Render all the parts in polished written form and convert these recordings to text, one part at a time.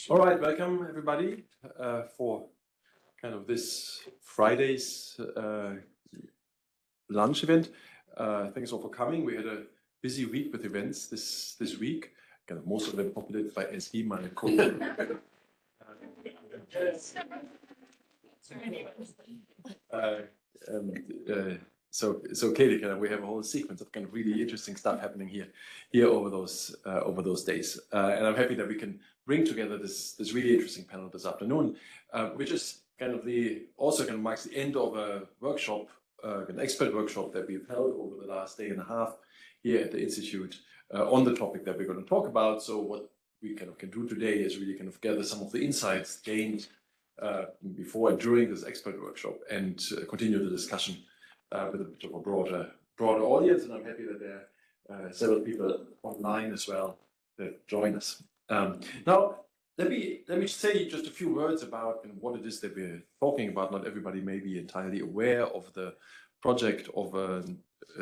All right, welcome everybody for kind of this Friday's lunch event. Thanks all for coming. We had a busy week with events this week. Kind of most of them populated by Ezgi, my colleague. So Katie, kind of, we have a whole sequence of kind of really interesting stuff happening here over those days, and I'm happy that we can bring together this really interesting panel this afternoon, which is kind of also kind of marks the end of a workshop, an expert workshop that we've held over the last day and a half here at the Institute on the topic that we're going to talk about. So what we kind of can do today is really kind of gather some of the insights gained before and during this expert workshop and continue the discussion with a bit of a broader audience. And I'm happy that there are several people online as well that join us. Now, let me say just a few words about what it is that we're talking about. Not everybody may be entirely aware of the project of a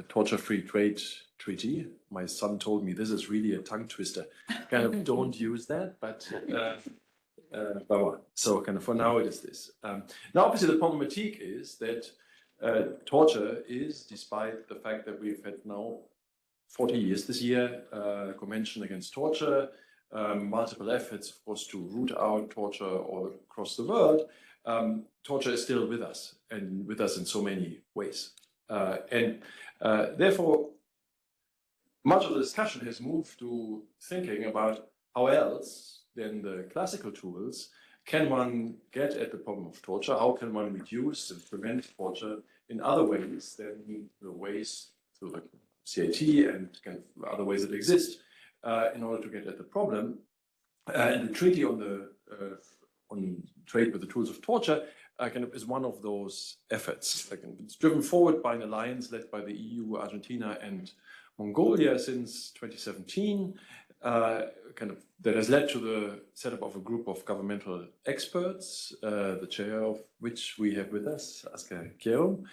torture-free trade treaty. My son told me this is really a tongue twister. Kind of don't use that, but so kind of for now it is this. Now, obviously, the problematique is that torture is, despite the fact that we've had now 40 years this year, Convention Against Torture, multiple efforts, of course, to root out torture all across the world, torture is still with us, and with us in so many ways. Therefore, much of the discussion has moved to thinking about how else than the classical tools can one get at the problem of torture? How can one reduce and prevent torture in other ways than the ways through the CIT and kind of other ways that exist in order to get at the problem? And the treaty on trade with the tools of torture kind of is one of those efforts. It's driven forward by an alliance led by the EU, Argentina, and Mongolia since 2017. Kind of that has led to the setup of a group of governmental experts, the chair of which we have with us, Asger Kjærum.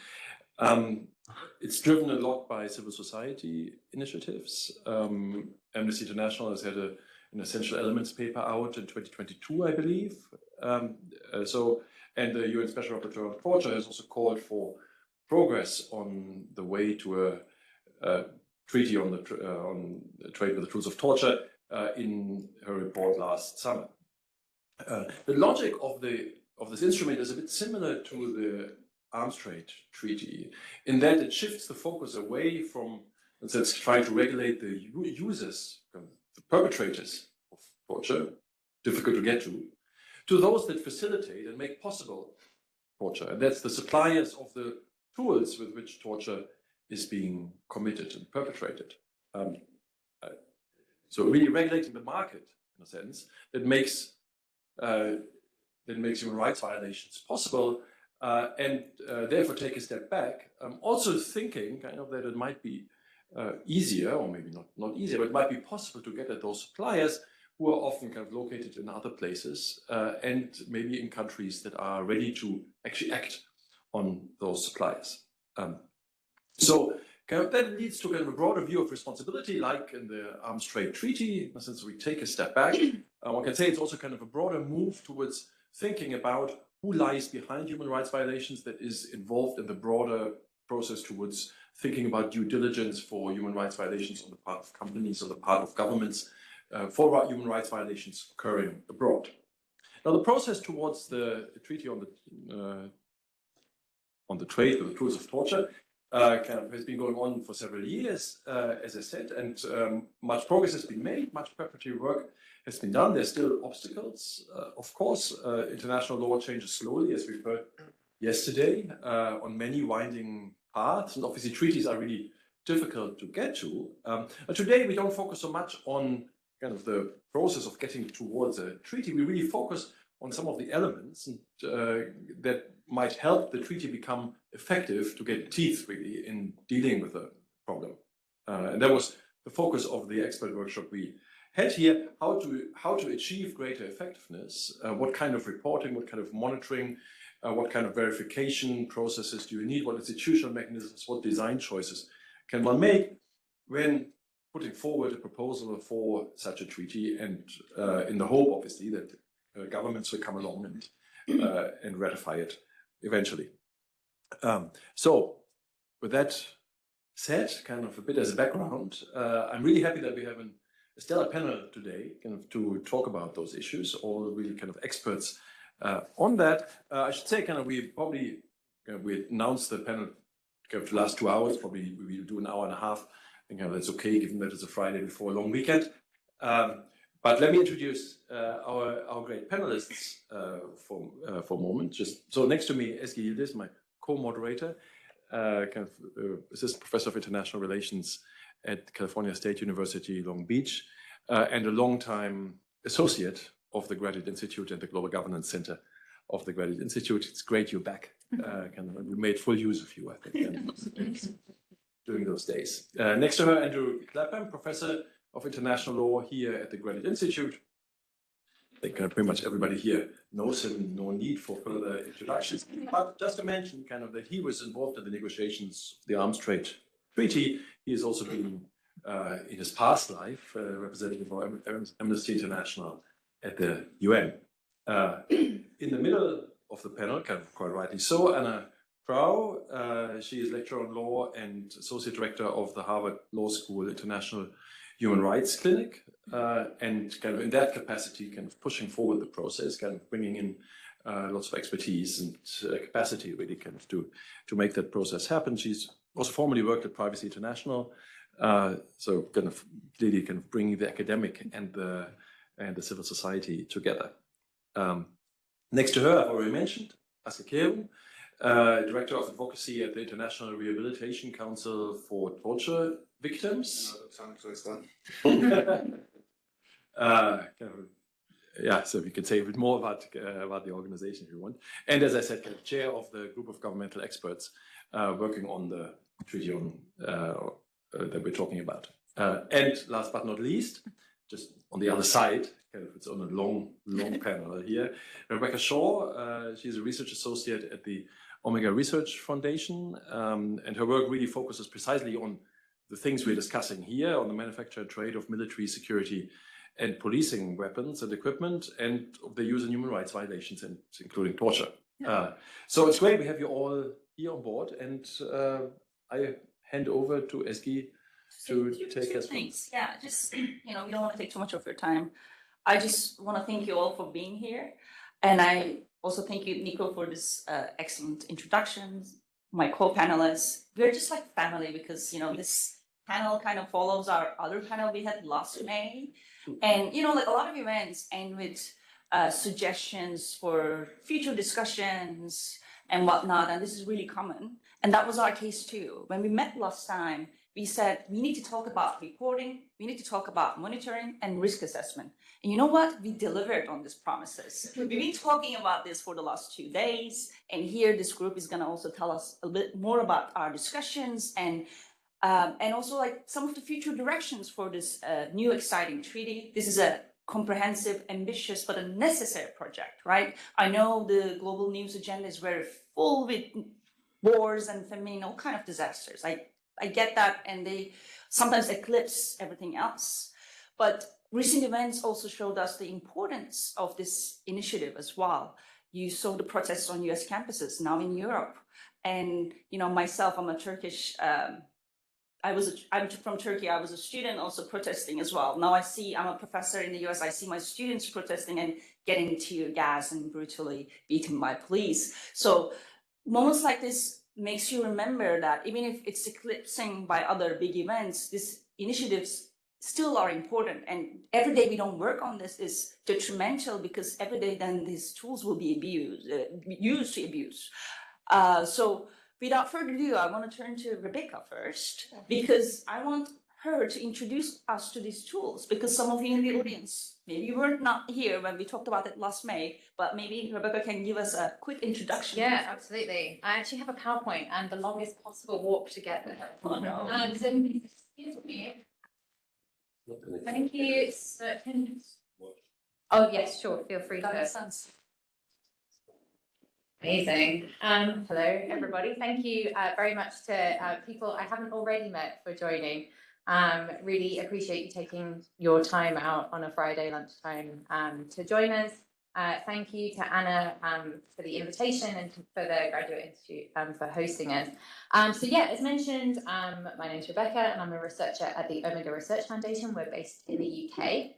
It's driven a lot by civil society initiatives. Amnesty International has had an essential elements paper out in 2022, I believe. And the UN Special Rapporteur on Torture has also called for progress on the way to a treaty on trade with the tools of torture in her report last summer. The logic of this instrument is a bit similar to the arms trade treaty in that it shifts the focus away from, instead of trying to regulate the users, the perpetrators of torture, difficult to get to those that facilitate and make possible torture. And that's the suppliers of the tools with which torture is being committed and perpetrated. So really regulating the market, in a sense, that makes human rights violations possible, and therefore take a step back. Also thinking kind of that it might be easier, or maybe not easier, but it might be possible to get at those suppliers who are often kind of located in other places and maybe in countries that are ready to actually act on those suppliers. So kind of that leads to kind of a broader view of responsibility, like in the Arms Trade Treaty. Since we take a step back, one can say it's also kind of a broader move towards thinking about who lies behind human rights violations, that is involved in the broader process towards thinking about due diligence for human rights violations on the part of companies, on the part of governments, for human rights violations occurring abroad. Now, the process towards the treaty on the trade with the tools of torture kind of has been going on for several years, as I said, and much progress has been made, much preparatory work has been done. There's still obstacles, of course. International law changes slowly, as we've heard yesterday, on many winding paths, and obviously treaties are really difficult to get to. But today we don't focus so much on kind of the process of getting towards a treaty. We really focus on some of the elements that might help the treaty become effective to get teeth really in dealing with the problem. And that was the focus of the expert workshop we had here, how to achieve greater effectiveness, what kind of reporting, what kind of monitoring, what kind of verification processes do you need, what institutional mechanisms, what design choices can one make when putting forward a proposal for such a treaty, and in the hope, obviously, that governments will come along and ratify it eventually. So with that said, kind of a bit as a background, I'm really happy that we have a stellar panel today kind of to talk about those issues, all really kind of experts on that. I should say kind of we probably, we announced the panel kind of the last 2 hours, probably we will do an hour and a half. I think that's okay given that it's a Friday before a long weekend. But let me introduce our great panelists for a moment. Just so next to me, Ezgi Yildiz, my co-moderator, kind of assistant professor of international relations at California State University, Long Beach, and a longtime associate of the Graduate Institute and the Global Governance Center of the Graduate Institute. It's great you're back. We made full use of you, I think, during those days. Next to her, Andrew Clapham, professor of international law here at the Graduate Institute. I think pretty much everybody here knows him, no need for further introductions. But just to mention kind of that he was involved in the negotiations of the Arms Trade Treaty. He has also been, in his past life, representative of Amnesty International at the UN. In the middle of the panel, kind of quite rightly so, Anna Crowe. She is lecturer on law and associate director of the Harvard Law School International Human Rights Clinic, and kind of in that capacity, kind of pushing forward the process, kind of bringing in lots of expertise and capacity really kind of to make that process happen. She's also formerly worked at Privacy International, so kind of clearly kind of bringing the academic and the civil society together. Next to her, I've already mentioned Asger Kjærum, Director of Advocacy at the International Rehabilitation Council for Torture Victims. Yeah, so we can say a bit more about the organization if you want. And as I said, kind of chair of the group of governmental experts working on the treaty that we're talking about. And last but not least, just on the other side, kind of it's on a long panel here, Rebecca Shaw. She's a research associate at the Omega Research Foundation, and her work really focuses precisely on the things we're discussing here, on the manufacture and trade of military, security, and policing weapons and equipment, and of the use and human rights violations, and including torture. Yeah. So it's great we have you all here on board, and I hand over to Ezgi to take us. Thanks. Yeah, just we don't want to take too much of your time. I just want to thank you all for being here, and I also thank you, Nico, for this excellent introduction. My co-panelists, we're just like family because this panel kind of follows our other panel we had last May, and like a lot of events end with suggestions for future discussions and whatnot, and this is really common. And that was our case too. When we met last time, we said we need to talk about reporting, we need to talk about monitoring and risk assessment. And you know what? We delivered on these promises. We've been talking about this for the last 2 days, and here this group is going to also tell us a bit more about our discussions and also like some of the future directions for this new exciting treaty. This is a comprehensive, ambitious, but a necessary project, right? I know the global news agenda is very full with wars and famine, all kind of disasters. I get that, and they sometimes eclipse everything else. But recent events also showed us the importance of this initiative as well. You saw the protests on US campuses, now in Europe. And, myself, I'm a Turkish, I'm from Turkey. I was a student also protesting as well. Now I'm a professor in the US. I see my students protesting and getting tear gas and brutally beaten by police. So moments like this makes you remember that even if it's eclipsing by other big events, these initiatives still are important. And every day we don't work on this is detrimental because every day then these tools will be used to abuse. So without further ado, I want to turn to Rebecca first, because I want her to introduce us to these tools, because some of you in the audience, maybe you were not here when we talked about it last May, but maybe Rebecca can give us a quick introduction. Yeah, absolutely. I actually have a PowerPoint and the longest possible walk to get there. Oh, no. So, excuse me. Thank you. Oh, yes, sure. Feel free That to. makes sense. Amazing. Hello, everybody. Thank you very much to people I haven't already met for joining. Really appreciate you taking your time out on a Friday lunchtime to join us. Thank you to Anna for the invitation and for the Graduate Institute for hosting us. So yeah, as mentioned, my name is Rebecca and I'm a researcher at the Omega Research Foundation. We're based in the UK.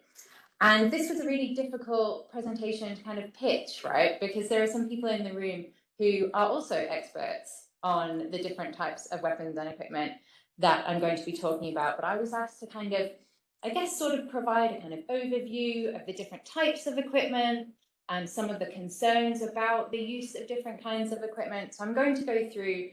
And this was a really difficult presentation to kind of pitch, right? Because there are some people in the room who are also experts on the different types of weapons and equipment that I'm going to be talking about. But I was asked to kind of, I guess, sort of provide a kind of overview of the different types of equipment and some of the concerns about the use of different kinds of equipment. So I'm going to go through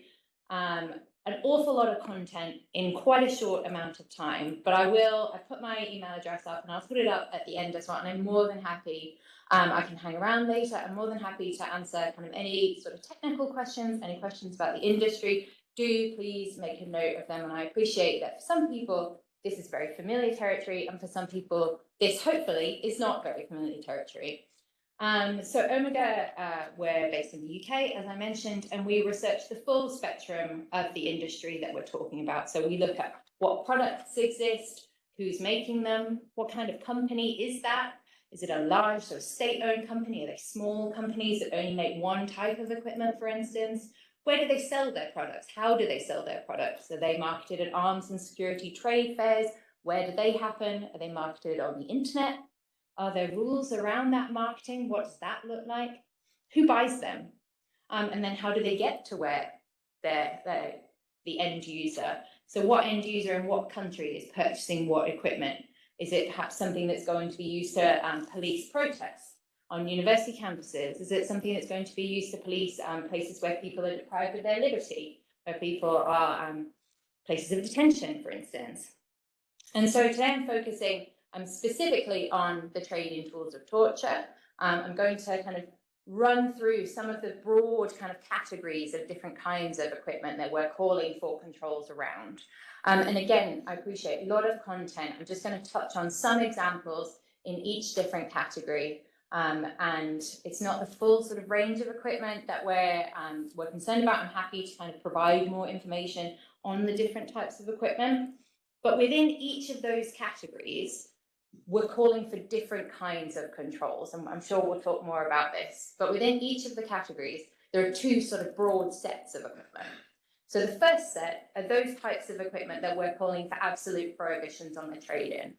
an awful lot of content in quite a short amount of time, but I've put my email address up and I'll put it up at the end as well. And I'm more than happy, I can hang around later. I'm more than happy to answer kind of any sort of technical questions, any questions about the industry. Do please make a note of them. And I appreciate that for some people, this is very familiar territory. And for some people, this hopefully is not very familiar territory. So Omega, we're based in the UK, as I mentioned, and we research the full spectrum of the industry that we're talking about. So we look at what products exist, who's making them, what kind of company is that? Is it a large sort of state-owned company? Are they small companies that only make one type of equipment, for instance? Where do they sell their products? How do they sell their products? Are they marketed at arms and security trade fairs? Where do they happen? Are they marketed on the internet? Are there rules around that marketing? What does that look like? Who buys them? And then how do they get to where they're the end user? So what end user in what country is purchasing what equipment? Is it perhaps something that's going to be used to police protests on university campuses? Is it something that's going to be used to police places where people are deprived of their liberty, where people are places of detention, for instance? And so today I'm focusing specifically on the trade-in tools of torture. I'm going to kind of run through some of the broad kind of categories of different kinds of equipment that we're calling for controls around. And again, I appreciate a lot of content. I'm just going to touch on some examples in each different category. And it's not the full sort of range of equipment that we're concerned about. I'm happy to kind of provide more information on the different types of equipment. But within each of those categories, we're calling for different kinds of controls, and I'm sure we'll talk more about this. But within each of the categories, there are two sort of broad sets of equipment. So the first set are those types of equipment that we're calling for absolute prohibitions on the trade-in.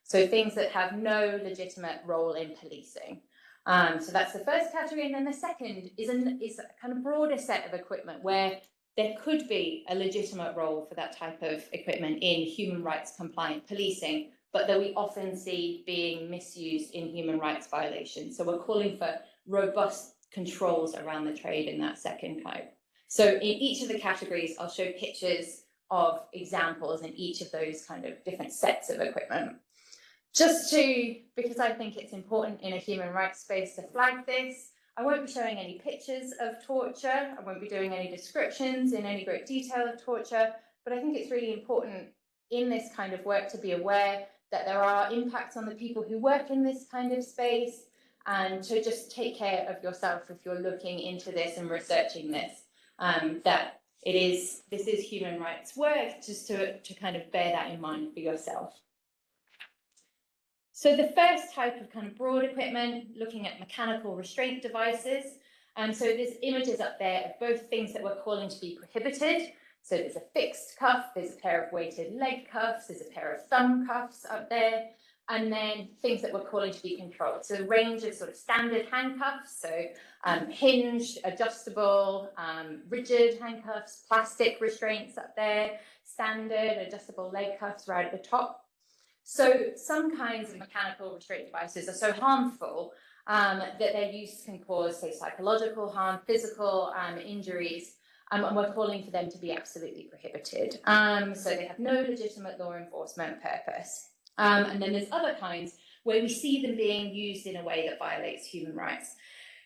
So things that have no legitimate role in policing. So that's the first category, and then the second is a kind of broader set of equipment where there could be a legitimate role for that type of equipment in human rights compliant policing, but that we often see being misused in human rights violations. So we're calling for robust controls around the trade in that second type. So in each of the categories, I'll show pictures of examples in each of those kind of different sets of equipment. Because I think it's important in a human rights space to flag this, I won't be showing any pictures of torture. I won't be doing any descriptions in any great detail of torture, but I think it's really important in this kind of work to be aware that there are impacts on the people who work in this kind of space, and to just take care of yourself if you're looking into this and researching this, that this is human rights work, just to kind of bear that in mind for yourself. So the first type of kind of broad equipment, looking at mechanical restraint devices. So there's images up there of both things that we're calling to be prohibited. So there's a fixed cuff, there's a pair of weighted leg cuffs, there's a pair of thumb cuffs up there, and then things that we're calling to be controlled. So a range of sort of standard handcuffs, so hinged, adjustable, rigid handcuffs, plastic restraints up there, standard adjustable leg cuffs right at the top. So some kinds of mechanical restraint devices are so harmful that their use can cause, say, psychological harm, physical injuries, and we're calling for them to be absolutely prohibited. So they have no legitimate law enforcement purpose. And then there's other kinds where we see them being used in a way that violates human rights.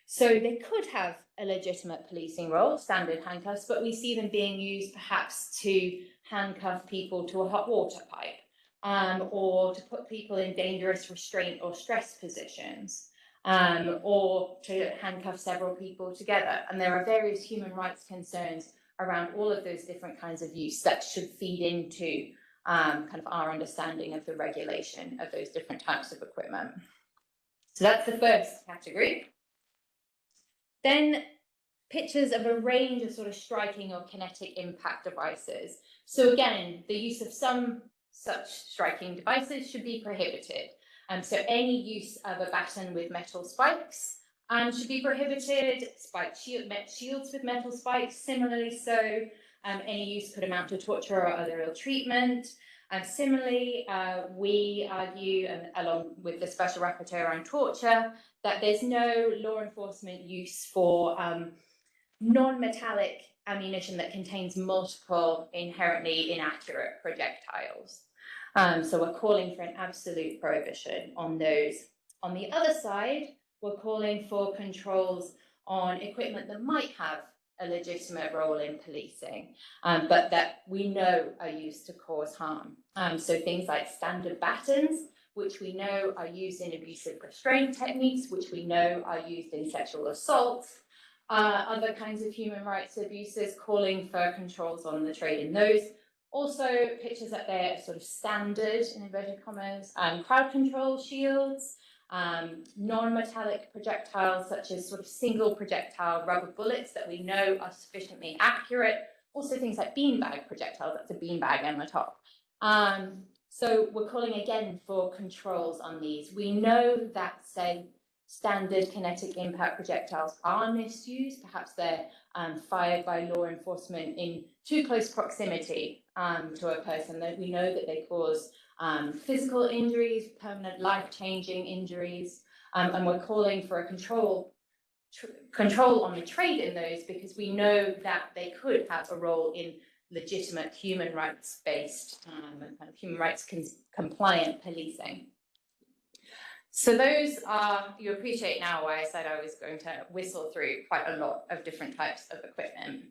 So they could have a legitimate policing role, standard handcuffs, but we see them being used perhaps to handcuff people to a hot water pipe, or to put people in dangerous restraint or stress positions, or to handcuff several people together. And there are various human rights concerns around all of those different kinds of use that should feed into kind of our understanding of the regulation of those different types of equipment. So that's the first category. Then pictures of a range of sort of striking or kinetic impact devices. So again, the use of some such striking devices should be prohibited. So any use of a baton with metal spikes should be prohibited. Shields with metal spikes, similarly so. Any use could amount to torture or other ill treatment. Similarly, we argue, along with the Special Rapporteur on Torture, that there's no law enforcement use for non-metallic ammunition that contains multiple inherently inaccurate projectiles. So we're calling for an absolute prohibition on those. On the other side, we're calling for controls on equipment that might have a legitimate role in policing, but that we know are used to cause harm. So things like standard batons, which we know are used in abusive restraint techniques, which we know are used in sexual assault, other kinds of human rights abuses, calling for controls on the trade in those. Also, pictures up there of sort of standard, in inverted commas, crowd control shields, non-metallic projectiles such as sort of single projectile rubber bullets that we know are sufficiently accurate. Also things like beanbag projectiles, that's a beanbag on the top. So we're calling again for controls on these. We know that, say, standard kinetic impact projectiles are misused. Perhaps they're fired by law enforcement in too close proximity to a person. That we know that they cause physical injuries, permanent life-changing injuries, and we're calling for a control on the trade in those, because we know that they could have a role in legitimate human rights-based and kind of human rights compliant policing. So those are, you appreciate now why I said I was going to whistle through quite a lot of different types of equipment.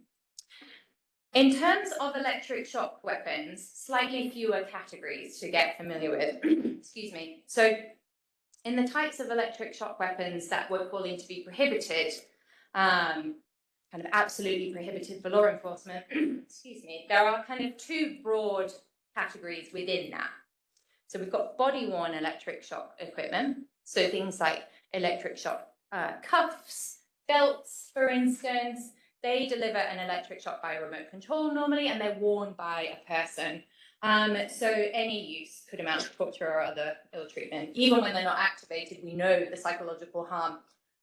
In terms of electric shock weapons, slightly fewer categories to get familiar with. Excuse me. So in the types of electric shock weapons that we're calling to be prohibited, kind of absolutely prohibited for law enforcement, excuse me, there are kind of two broad categories within that. So we've got body-worn electric shock equipment, so things like electric shock cuffs, belts, for instance. They deliver an electric shock by remote control normally, and they're worn by a person. So any use could amount to torture or other ill treatment. Even when they're not activated, we know the psychological harm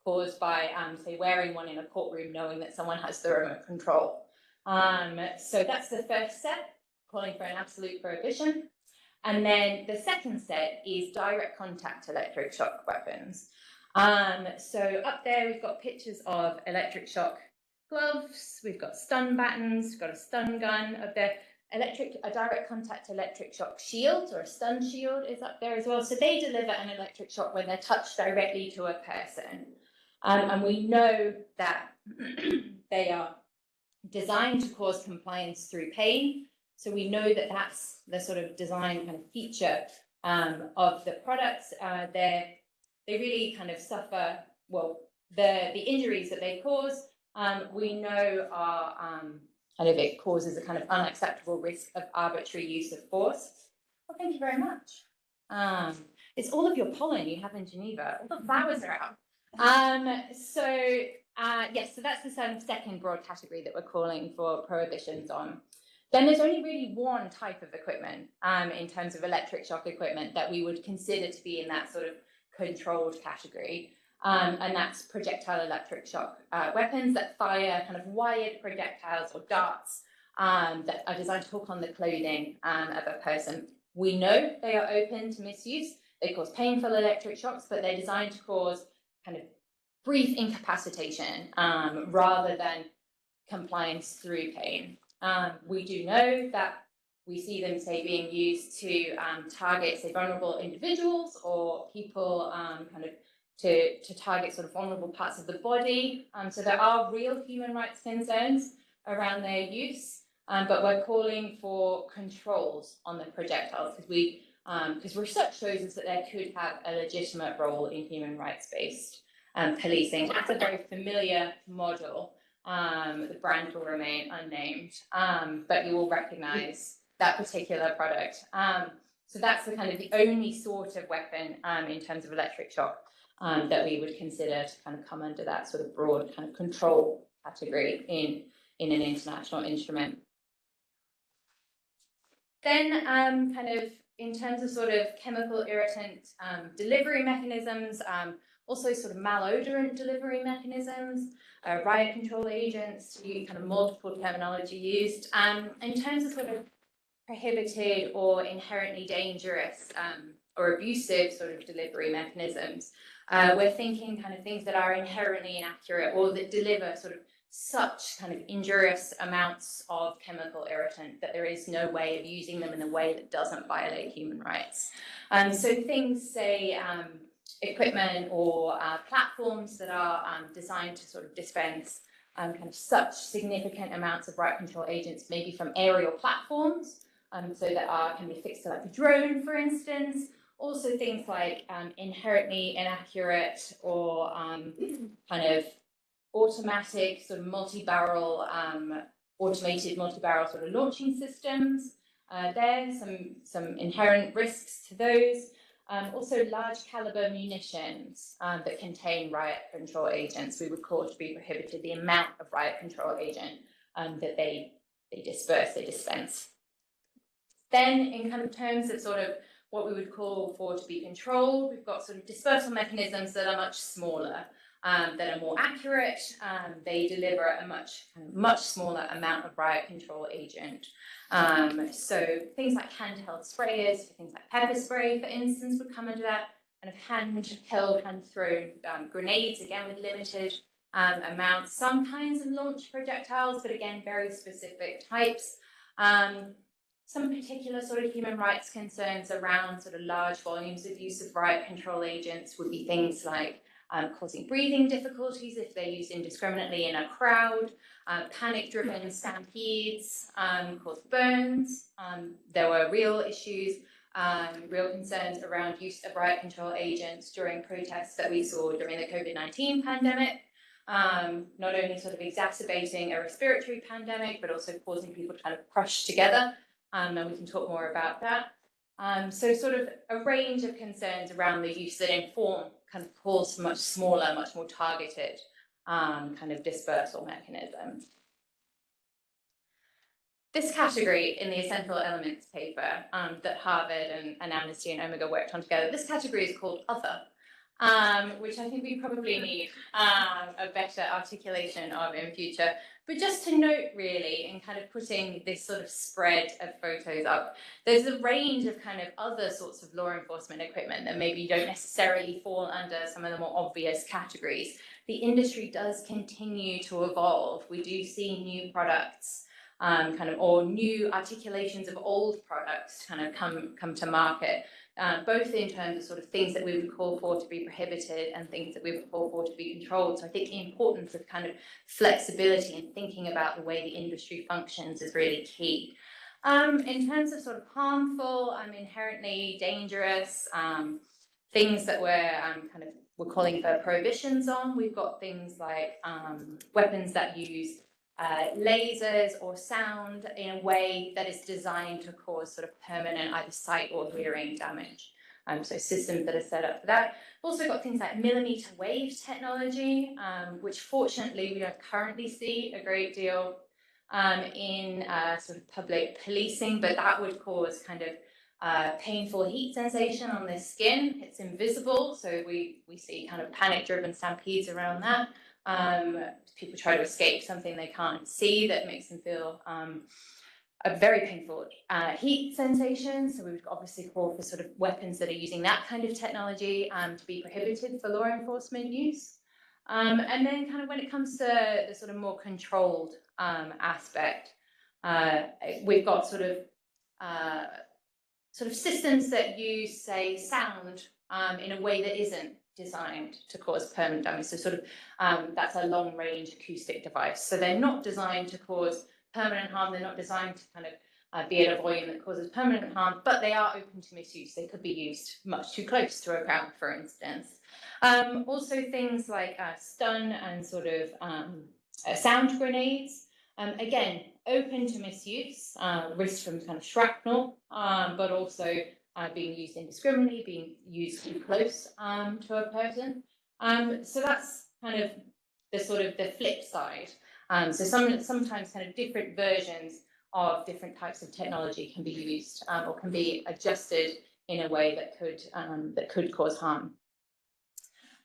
caused by, say, wearing one in a courtroom, knowing that someone has the remote control. So that's the first set, calling for an absolute prohibition. And then the second set is direct contact electric shock weapons. So up there, we've got pictures of electric shock gloves, we've got stun batons, we've got a stun gun up there. A direct contact electric shock shield, or a stun shield, is up there as well. So they deliver an electric shock when they're touched directly to a person. And we know that they are designed to cause compliance through pain. So we know that that's the sort of design kind of feature of the products. They really kind of suffer, well, the injuries that they cause, we know are kind of, it causes a kind of unacceptable risk of arbitrary use of force. Well, thank you very much. It's all of your pollen you have in Geneva. All the flowers are out. Yes, so that's the second broad category that we're calling for prohibitions on. Then there's only really one type of equipment in terms of electric shock equipment that we would consider to be in that sort of controlled category. And that's projectile electric shock weapons that fire kind of wired projectiles or darts that are designed to hook on the clothing of a person. We know they are open to misuse. They cause painful electric shocks, but they're designed to cause kind of brief incapacitation rather than compliance through pain. We do know that we see them, say, being used to target, say, vulnerable individuals or people kind of to target sort of vulnerable parts of the body. So there are real human rights concerns around their use, but we're calling for controls on the projectiles because research shows us that they could have a legitimate role in human rights-based policing. That's a very familiar model. The brand will remain unnamed, but you will recognize that particular product. So that's the kind of the only sort of weapon in terms of electric shock that we would consider to kind of come under that sort of broad kind of control category in an international instrument. Then kind of in terms of sort of chemical irritant delivery mechanisms, also sort of malodorant delivery mechanisms, riot control agents, to use kind of multiple terminology used. In terms of sort of prohibited or inherently dangerous or abusive sort of delivery mechanisms, we're thinking kind of things that are inherently inaccurate or that deliver sort of such kind of injurious amounts of chemical irritant that there is no way of using them in a way that doesn't violate human rights. So things, say, equipment or platforms that are designed to sort of dispense kind of such significant amounts of riot control agents, maybe from aerial platforms, so that can be fixed to like a drone, for instance. Also things like inherently inaccurate or kind of automatic sort of multi-barrel, automated multi-barrel sort of launching systems. There's some inherent risks to those. Also large caliber munitions that contain riot control agents, we would call to be prohibited, the amount of riot control agent that they dispense. Then in kind of terms of sort of what we would call for to be controlled, we've got sort of dispersal mechanisms that are much smaller, that are more accurate. They deliver a much smaller amount of riot control agent. So things like handheld sprayers, things like pepper spray, for instance, would come under that. Kind of hand-held, hand-thrown grenades, again with limited amounts. Some kinds of launch projectiles, but again, very specific types. Some particular sort of human rights concerns around sort of large volumes of use of riot control agents would be things like causing breathing difficulties if they're used indiscriminately in a crowd, panic-driven stampedes, cause burns. There were real issues, real concerns around use of riot control agents during protests that we saw during the COVID-19 pandemic, not only sort of exacerbating a respiratory pandemic, but also causing people to kind of crush together. And we can talk more about that. So sort of a range of concerns around the use that inform kind of calls for much smaller, much more targeted kind of dispersal mechanisms. This category in the Essential Elements paper that Harvard and Amnesty and Omega worked on together, this category is called Other, which I think we probably need a better articulation of in future. But just to note, really, in kind of putting this sort of spread of photos up, there's a range of kind of other sorts of law enforcement equipment that maybe don't necessarily fall under some of the more obvious categories. The industry does continue to evolve. We do see new products kind of, or new articulations of old products kind of come to market. Both in terms of sort of things that we would call for to be prohibited and things that we would call for to be controlled. So I think the importance of kind of flexibility and thinking about the way the industry functions is really key. In terms of sort of harmful, inherently dangerous, things that we're calling for prohibitions on, we've got things like weapons that use lasers or sound in a way that is designed to cause sort of permanent either sight or hearing damage. So systems that are set up for that. We've also got things like millimeter wave technology, which fortunately we don't currently see a great deal in sort of public policing, but that would cause kind of painful heat sensation on the skin. It's invisible, so we see kind of panic-driven stampedes around that. People try to escape something they can't see that makes them feel a very painful heat sensation. So we would obviously call for sort of weapons that are using that kind of technology to be prohibited for law enforcement use. And then kind of when it comes to the sort of more controlled aspect, we've got sort of systems that use, say, sound in a way that isn't designed to cause permanent damage. So sort of that's a long range acoustic device. So they're not designed to cause permanent harm. They're not designed to kind of be at a volume that causes permanent harm, but they are open to misuse. They could be used much too close to a crowd, for instance. Also things like stun and sort of sound grenades. Again, open to misuse, risk from kind of shrapnel, but also being used indiscriminately, being used too close to a person. So that's kind of the flip side. So sometimes kind of different versions of different types of technology can be used or can be adjusted in a way that could cause harm.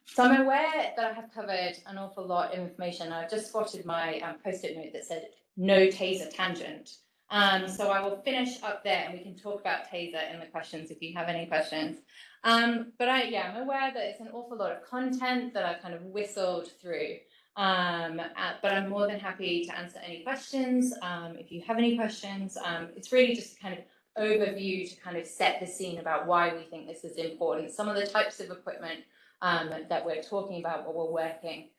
So I'm aware that I have covered an awful lot of information. I've just spotted my post-it note that said no taser tangent. So I will finish up there and we can talk about taser in the questions if you have any questions. But I'm aware that it's an awful lot of content that I've kind of whistled through. But I'm more than happy to answer any questions. If you have any questions, it's really just kind of overview to kind of set the scene about why we think this is important. Some of the types of equipment that we're talking about, what we're working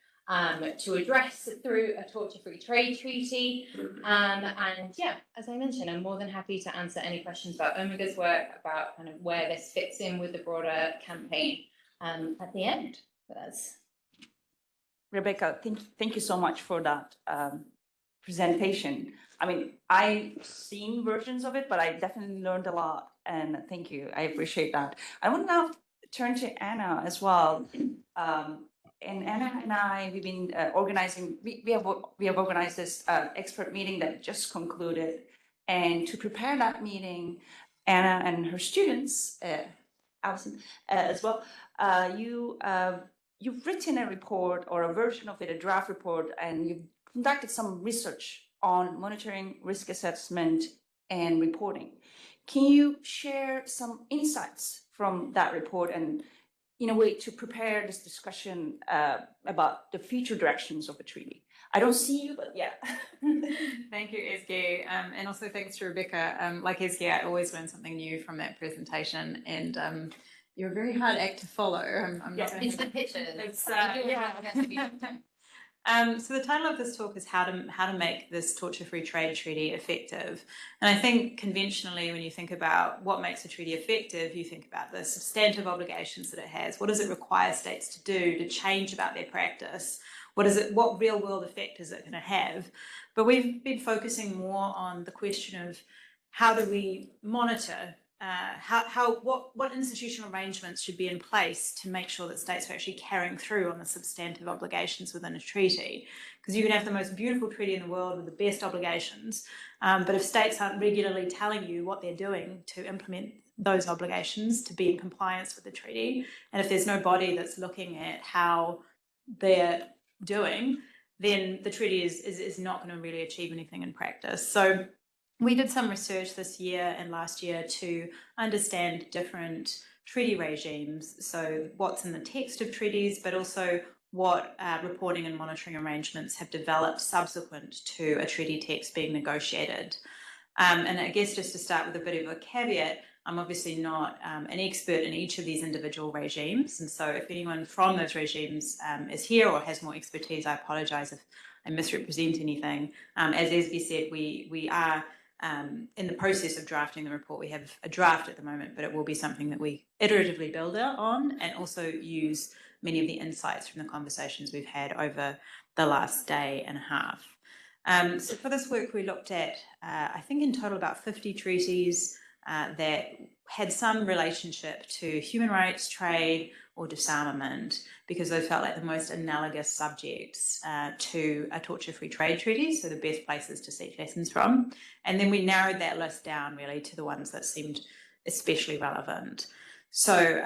to address through a torture-free trade treaty. And yeah, as I mentioned, I'm more than happy to answer any questions about Omega's work, about kind of where this fits in with the broader campaign at the end. Rebecca, thank you so much for that presentation. I mean, I've seen versions of it, but I definitely learned a lot, and thank you. I appreciate that. I want to now turn to Anna as well. And Anna and I, we've been organizing. We have organized this expert meeting that just concluded, and to prepare that meeting, Anna and her students, Alison, as well, you've written a report or a version of it, a draft report, and you've conducted some research on monitoring, risk assessment, and reporting. Can you share some insights from that report and, in a way, to prepare this discussion about the future directions of the treaty? I don't see you, but yeah. Thank you, Ezgi. And also thanks to Rebecca. Like Ezgi, I always learn something new from that presentation. And you're a very hard act to follow. It's the pictures. So the title of this talk is how to make this torture-free trade treaty effective. And I think conventionally, when you think about what makes a treaty effective, you think about the substantive obligations that it has. What does it require states to do to change about their practice? What real world effect is it going to have? But we've been focusing more on the question of how do we monitor what institutional arrangements should be in place to make sure that states are actually carrying through on the substantive obligations within a treaty. Because you can have the most beautiful treaty in the world with the best obligations, but if states aren't regularly telling you what they're doing to implement those obligations to be in compliance with the treaty, and if there's no body that's looking at how they're doing, then the treaty is not going to really achieve anything in practice. So we did some research this year and last year to understand different treaty regimes, so what's in the text of treaties, but also what reporting and monitoring arrangements have developed subsequent to a treaty text being negotiated. And I guess just to start with a bit of a caveat, I'm obviously not an expert in each of these individual regimes, and so if anyone from those regimes is here or has more expertise, I apologise if I misrepresent anything. As Ezgi said, we are in the process of drafting the report. We have a draft at the moment, but it will be something that we iteratively build out on and also use many of the insights from the conversations we've had over the last day and a half. So for this work, we looked at, I think in total about 50 treaties that had some relationship to human rights, trade, or disarmament, because those felt like the most analogous subjects to a torture-free trade treaty, so the best places to seek lessons from. And then we narrowed that list down really to the ones that seemed especially relevant. So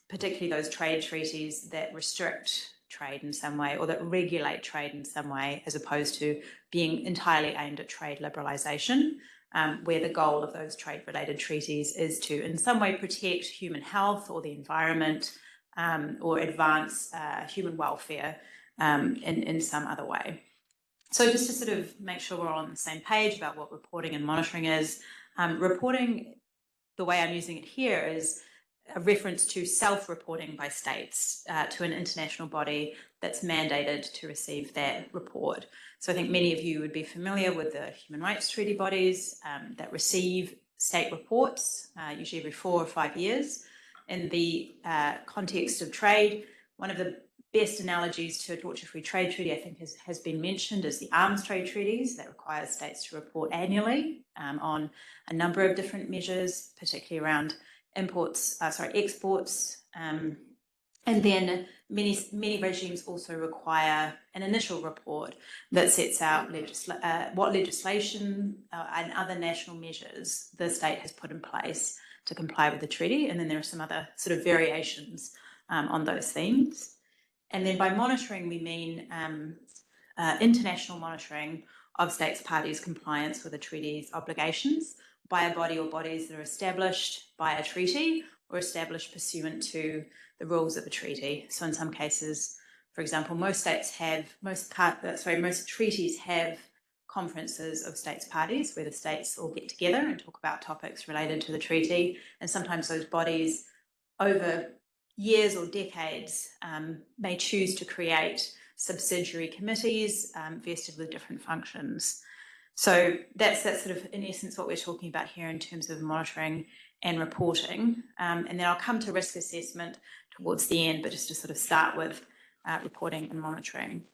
particularly those trade treaties that restrict trade in some way or that regulate trade in some way, as opposed to being entirely aimed at trade liberalisation, where the goal of those trade-related treaties is to in some way protect human health or the environment, or advance human welfare in some other way. So just to sort of make sure we're all on the same page about what reporting and monitoring is, reporting, the way I'm using it here, is a reference to self-reporting by states to an international body that's mandated to receive that report. So I think many of you would be familiar with the human rights treaty bodies that receive state reports, usually every 4 or 5 years. In the context of trade, one of the best analogies to a torture-free trade treaty, I think, has been mentioned as the arms trade treaties that require states to report annually on a number of different measures, particularly around exports, and then many regimes also require an initial report that sets out what legislation and other national measures the state has put in place to comply with the treaty. And then there are some other sort of variations on those themes. And then by monitoring, we mean international monitoring of states parties' compliance with the treaty's obligations by a body or bodies that are established by a treaty or established pursuant to the rules of a treaty. So in some cases, for example, most treaties have conferences of states parties where the states all get together and talk about topics related to the treaty. And sometimes those bodies, over years or decades, may choose to create subsidiary committees vested with different functions. So that's sort of, in essence, what we're talking about here in terms of monitoring and reporting. And then I'll come to risk assessment towards the end, but just to sort of start with reporting and monitoring.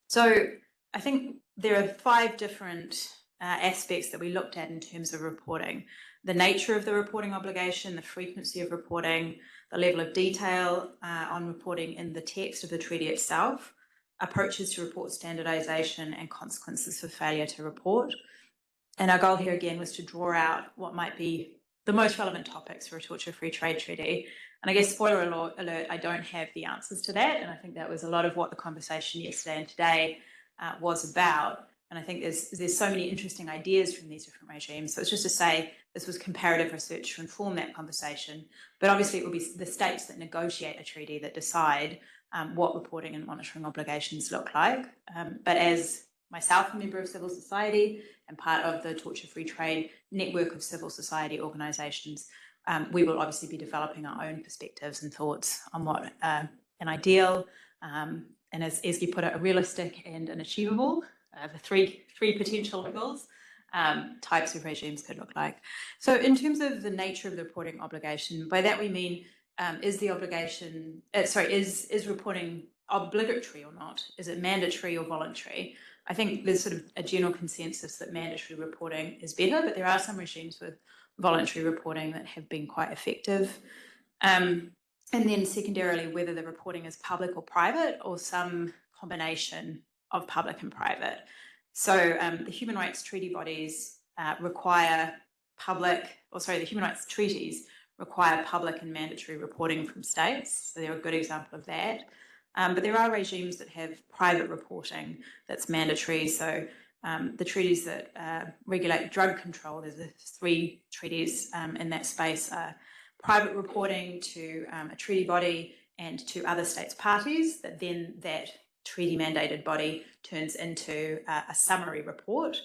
So I think there are 5 different aspects that we looked at in terms of reporting: the nature of the reporting obligation, the frequency of reporting, the level of detail on reporting in the text of the treaty itself, approaches to report standardization, and consequences for failure to report. And our goal here again was to draw out what might be the most relevant topics for a torture-free trade treaty. And I guess, spoiler alert, I don't have the answers to that. And I think that was a lot of what the conversation yesterday and today was about. And I think there's so many interesting ideas from these different regimes. So it's just to say this was comparative research to inform that conversation. But obviously it will be the states that negotiate a treaty that decide what reporting and monitoring obligations look like. But as myself, a member of civil society and part of the Torture-Free Trade network of civil society organisations, we will obviously be developing our own perspectives and thoughts on what an ideal, and as Ezgi put it, a realistic and an achievable, the three potential goals, types of regimes could look like. So in terms of the nature of the reporting obligation, by that we mean, is reporting obligatory or not? Is it mandatory or voluntary? I think there's sort of a general consensus that mandatory reporting is better, but there are some regimes with voluntary reporting that have been quite effective. And then secondarily, whether the reporting is public or private, or some combination of public and private. So the human rights treaty bodies the human rights treaties require public and mandatory reporting from states. So they're a good example of that. But there are regimes that have private reporting that's mandatory. So the treaties that regulate drug control, there's 3 treaties in that space, private reporting to a treaty body and to other states parties, that then that treaty mandated body turns into a summary report.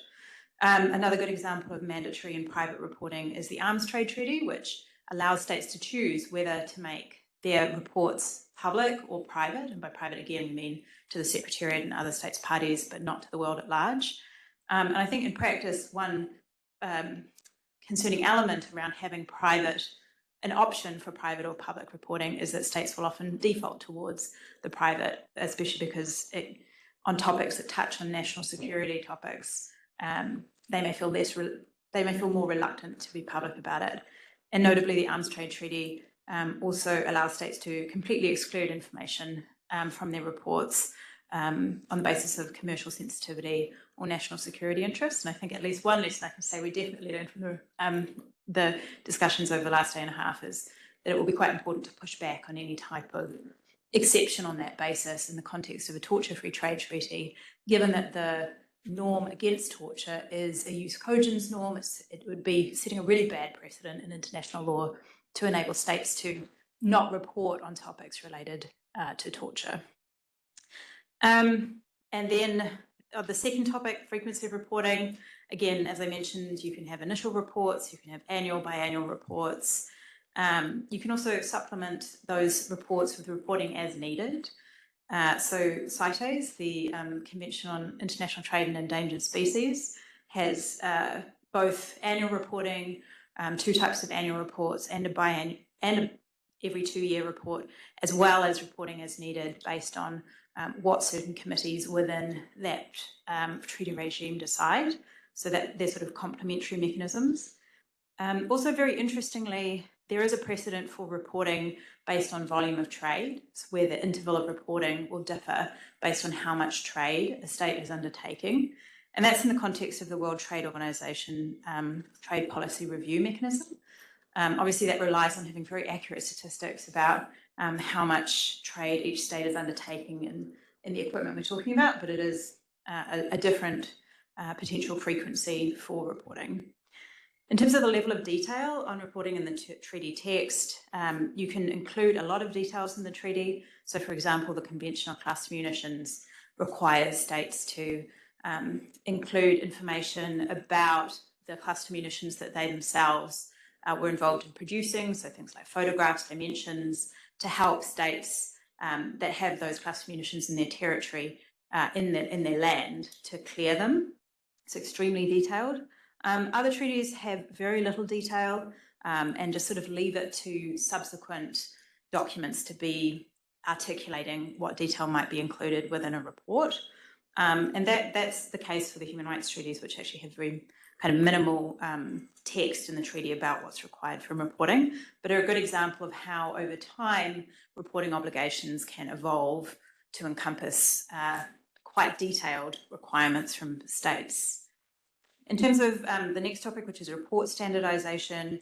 Another good example of mandatory and private reporting is the Arms Trade Treaty, which allows states to choose whether to make their reports public or private. And by private, again, we mean to the Secretariat and other states parties, but not to the world at large. And I think in practice, one concerning element around having an option for private or public reporting is that states will often default towards the private, especially because on topics that touch on national security topics, they may feel more reluctant to be public about it. And notably, the Arms Trade Treaty also allows states to completely exclude information from their reports on the basis of commercial sensitivity or national security interests. And I think at least one lesson I can say we definitely learned from the discussions over the last day and a half is that it will be quite important to push back on any type of exception on that basis in the context of a torture-free trade treaty, given that the norm against torture is a jus cogens norm. It would be setting a really bad precedent in international law to enable states to not report on topics related to torture. And then the second topic, frequency of reporting. Again, as I mentioned, you can have initial reports, you can have annual, biannual reports. You can also supplement those reports with reporting as needed. So CITES, the Convention on International Trade in Endangered Species, has both annual reporting, 2 types of annual reports, and a every 2-year report, as well as reporting as needed based on what certain committees within that treaty regime decide, so that they're sort of complementary mechanisms. Also, very interestingly, there is a precedent for reporting based on volume of trade, where the interval of reporting will differ based on how much trade a state is undertaking. And that's in the context of the World Trade Organization trade policy review mechanism. Obviously, that relies on having very accurate statistics about how much trade each state is undertaking in the equipment we're talking about, but it is a different potential frequency for reporting. In terms of the level of detail on reporting in the treaty text, you can include a lot of details in the treaty. So, for example, the Convention on Cluster Munitions requires states to include information about the cluster munitions that they themselves were involved in producing, so things like photographs, dimensions, to help states that have those cluster munitions in their territory, in their land, to clear them. It's extremely detailed. Other treaties have very little detail and just sort of leave it to subsequent documents to be articulating what detail might be included within a report. And that's the case for the human rights treaties, which actually have very kind of minimal text in the treaty about what's required from reporting, but are a good example of how over time reporting obligations can evolve to encompass quite detailed requirements from states. In terms of the next topic, which is report standardization,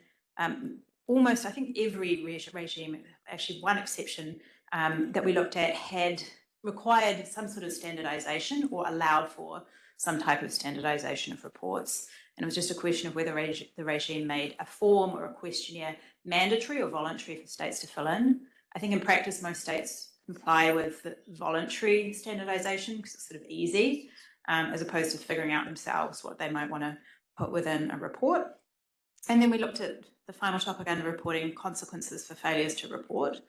almost, I think every regime, actually one exception that we looked at, had required some sort of standardization or allowed for some type of standardization of reports. And it was just a question of whether the regime made a form or a questionnaire mandatory or voluntary for states to fill in. I think in practice, most states comply with the voluntary standardization because it's sort of easy, as opposed to figuring out themselves what they might want to put within a report. And then we looked at the final topic under reporting, consequences for failures to report.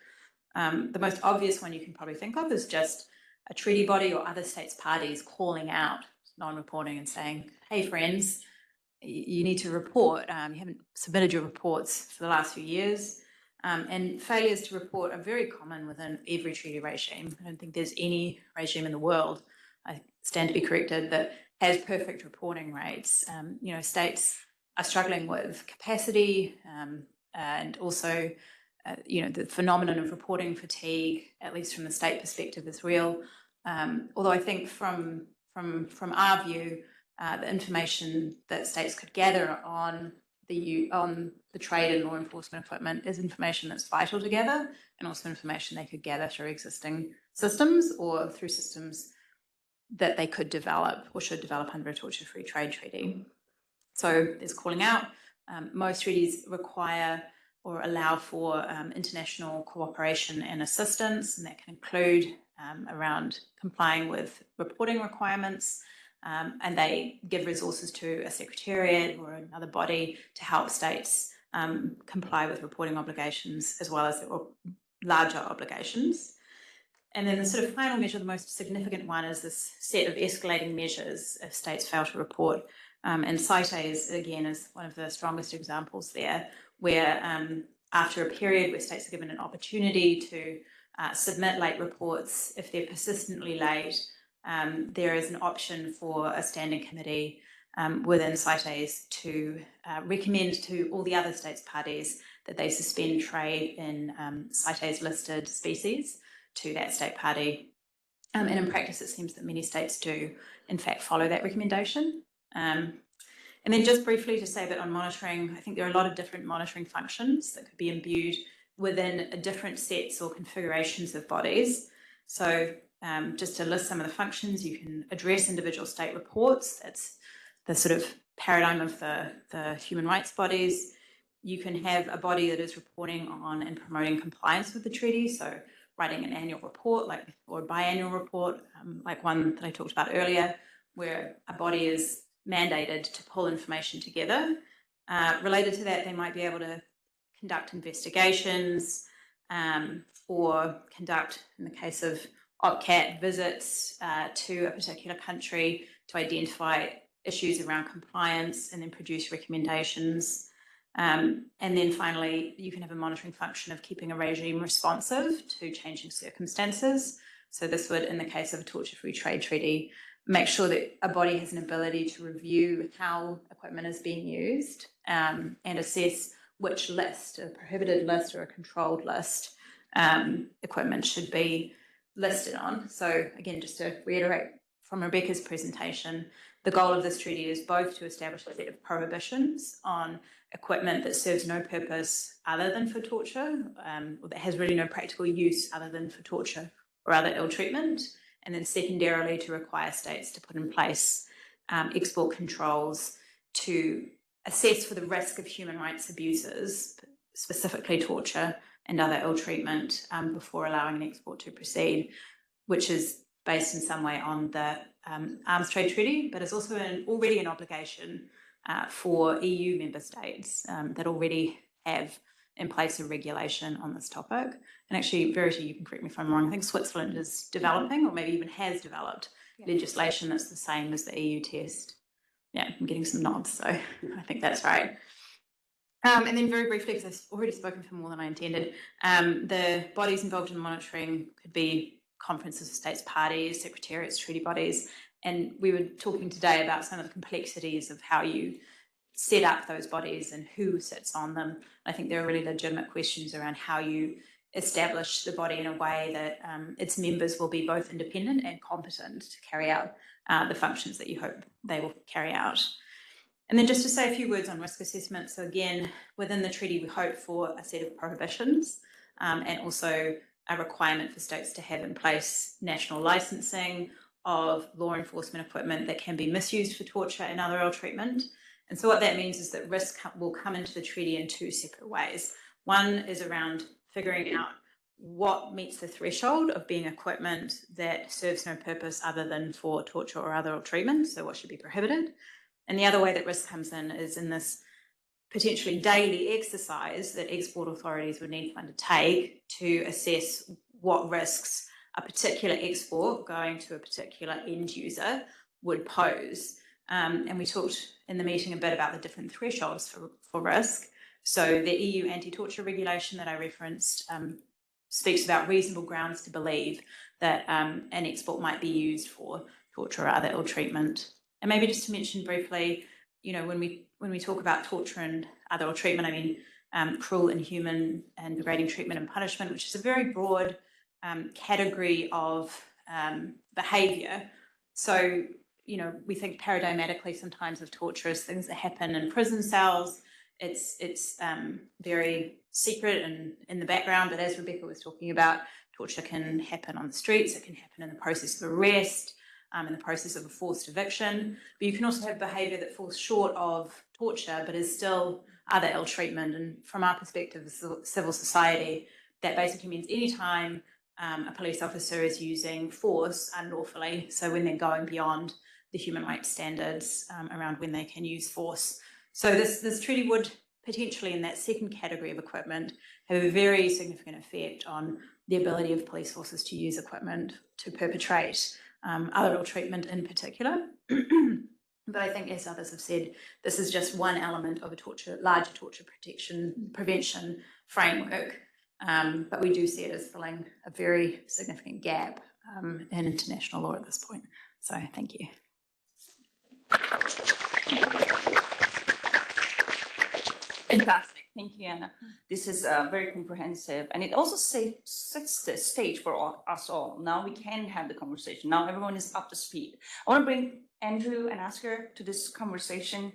The most obvious one you can probably think of is just a treaty body or other states' parties calling out non-reporting and saying, hey, friends, you need to report. You haven't submitted your reports for the last few years. And failures to report are very common within every treaty regime. I don't think there's any regime in the world, I stand to be corrected, that has perfect reporting rates. States are struggling with capacity and also the phenomenon of reporting fatigue, at least from the state perspective, is real. Although I think from our view, the information that states could gather on the trade and law enforcement equipment is information that's vital to gather, and also information they could gather through existing systems or through systems that they could develop or should develop under a torture-free trade treaty. So there's calling out. Most treaties require or allow for international cooperation and assistance, and that can include around complying with reporting requirements, and they give resources to a secretariat or another body to help states comply with reporting obligations as well as larger obligations. And then the sort of final measure, the most significant one, is this set of escalating measures if states fail to report. And CITES, again, is one of the strongest examples there, where after a period where states are given an opportunity to submit late reports, if they're persistently late, there is an option for a standing committee within CITES to recommend to all the other states parties that they suspend trade in CITES listed species to that state party. And in practice, it seems that many states do, in fact, follow that recommendation. And then just briefly to say a bit on monitoring, I think there are a lot of different monitoring functions that could be imbued within different sets or configurations of bodies. So just to list some of the functions, you can address individual state reports. That's the sort of paradigm of the human rights bodies. You can have a body that is reporting on and promoting compliance with the treaty, so writing an annual report or a biannual report, like one that I talked about earlier, where a body is mandated to pull information together. Related to that, they might be able to conduct investigations or conduct, in the case of OPCAT, visits to a particular country to identify issues around compliance and then produce recommendations. And then finally, you can have a monitoring function of keeping a regime responsive to changing circumstances. So this would, in the case of a torture-free trade treaty, make sure that a body has an ability to review how equipment is being used and assess which list, a prohibited list or a controlled list, equipment should be listed on. So again, just to reiterate from Rebecca's presentation, the goal of this treaty is both to establish a set of prohibitions on equipment that serves no purpose other than for torture, or that has really no practical use other than for torture or other ill treatment, and then secondarily to require states to put in place export controls to assess for the risk of human rights abuses, specifically torture and other ill treatment, before allowing an export to proceed, which is based in some way on the Arms Trade Treaty, but is also already an obligation for EU member states that already have in place a regulation on this topic. And actually, Verity, you can correct me if I'm wrong, I think Switzerland is developing, or maybe even has developed, legislation that's the same as the EU test. Yeah, I'm getting some nods, so I think that's right. And then very briefly, because I've already spoken for more than I intended, the bodies involved in monitoring could be conferences of states parties, secretariats, treaty bodies, and we were talking today about some of the complexities of how you set up those bodies and who sits on them. I think there are really legitimate questions around how you establish the body in a way that its members will be both independent and competent to carry out the functions that you hope they will carry out. And then just to say a few words on risk assessment. So again, within the treaty, we hope for a set of prohibitions and also a requirement for states to have in place national licensing of law enforcement equipment that can be misused for torture and other ill treatment. And so what that means is that risk will come into the treaty in two separate ways. One is around figuring out what meets the threshold of being equipment that serves no purpose other than for torture or other ill treatment, so what should be prohibited. And the other way that risk comes in is in this potentially daily exercise that export authorities would need to undertake to assess what risks a particular export going to a particular end user would pose. And we talked in the meeting a bit about the different thresholds for risk. So the EU anti-torture regulation that I referenced speaks about reasonable grounds to believe that an export might be used for torture or other ill treatment. And maybe just to mention briefly, you know, when we talk about torture and other ill treatment, I mean cruel, inhuman, and degrading treatment and punishment, which is a very broad category of behaviour. So, you know, we think paradigmatically sometimes of torture as things that happen in prison cells. It's very secret and in the background, but as Rebecca was talking about, torture can happen on the streets, it can happen in the process of arrest, in the process of a forced eviction, but you can also have behaviour that falls short of torture but is still other ill treatment. And from our perspective as civil society, that basically means any time a police officer is using force unlawfully, so when they're going beyond the human rights standards around when they can use force. So this treaty would potentially, in that second category of equipment, have a very significant effect on the ability of police forces to use equipment to perpetrate other ill treatment in particular. But I think, as others have said, this is just one element of a larger torture prevention framework. But we do see it as filling a very significant gap in international law at this point. So thank you. Fantastic. Thank you, Anna. This is very comprehensive, and it also sets the stage for us all. Now we can have the conversation. Now everyone is up to speed. I want to bring Andrew and Asger to this conversation.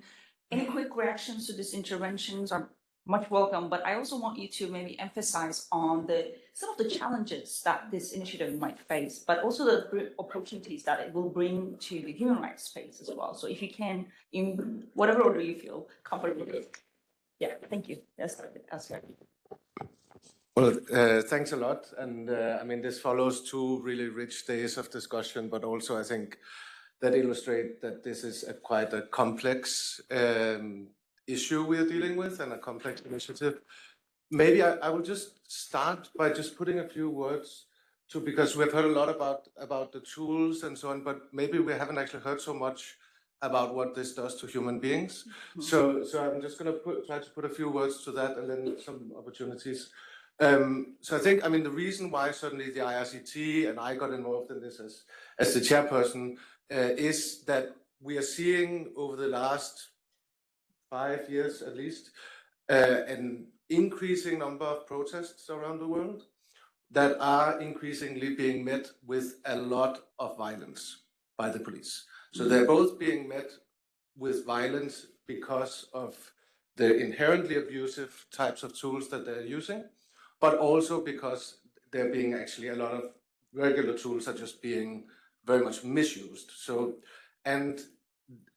Any quick reactions to these interventions are much welcome, but I also want you to maybe emphasize on some of the challenges that this initiative might face, but also the opportunities that it will bring to the human rights space as well. So if you can, in whatever order you feel comfortable with. Yeah, thank you. Yes, Asger. Well, thanks a lot. And I mean, this follows two really rich days of discussion, but also I think that illustrate that this is quite a complex issue we are dealing with and a complex initiative. Maybe I will just start by just putting a few words to, because we've heard a lot about the tools and so on, but maybe we haven't actually heard so much about what this does to human beings. So I'm just going to try to put a few words to that and then some opportunities. So I think, I mean, the reason why certainly the IRCT and I got involved in this as the chairperson is that we are seeing over the last 5 years at least an increasing number of protests around the world that are increasingly being met with a lot of violence by the police. So they're both being met with violence because of the inherently abusive types of tools that they're using, but also because there being actually a lot of regular tools are just being very much misused. So, and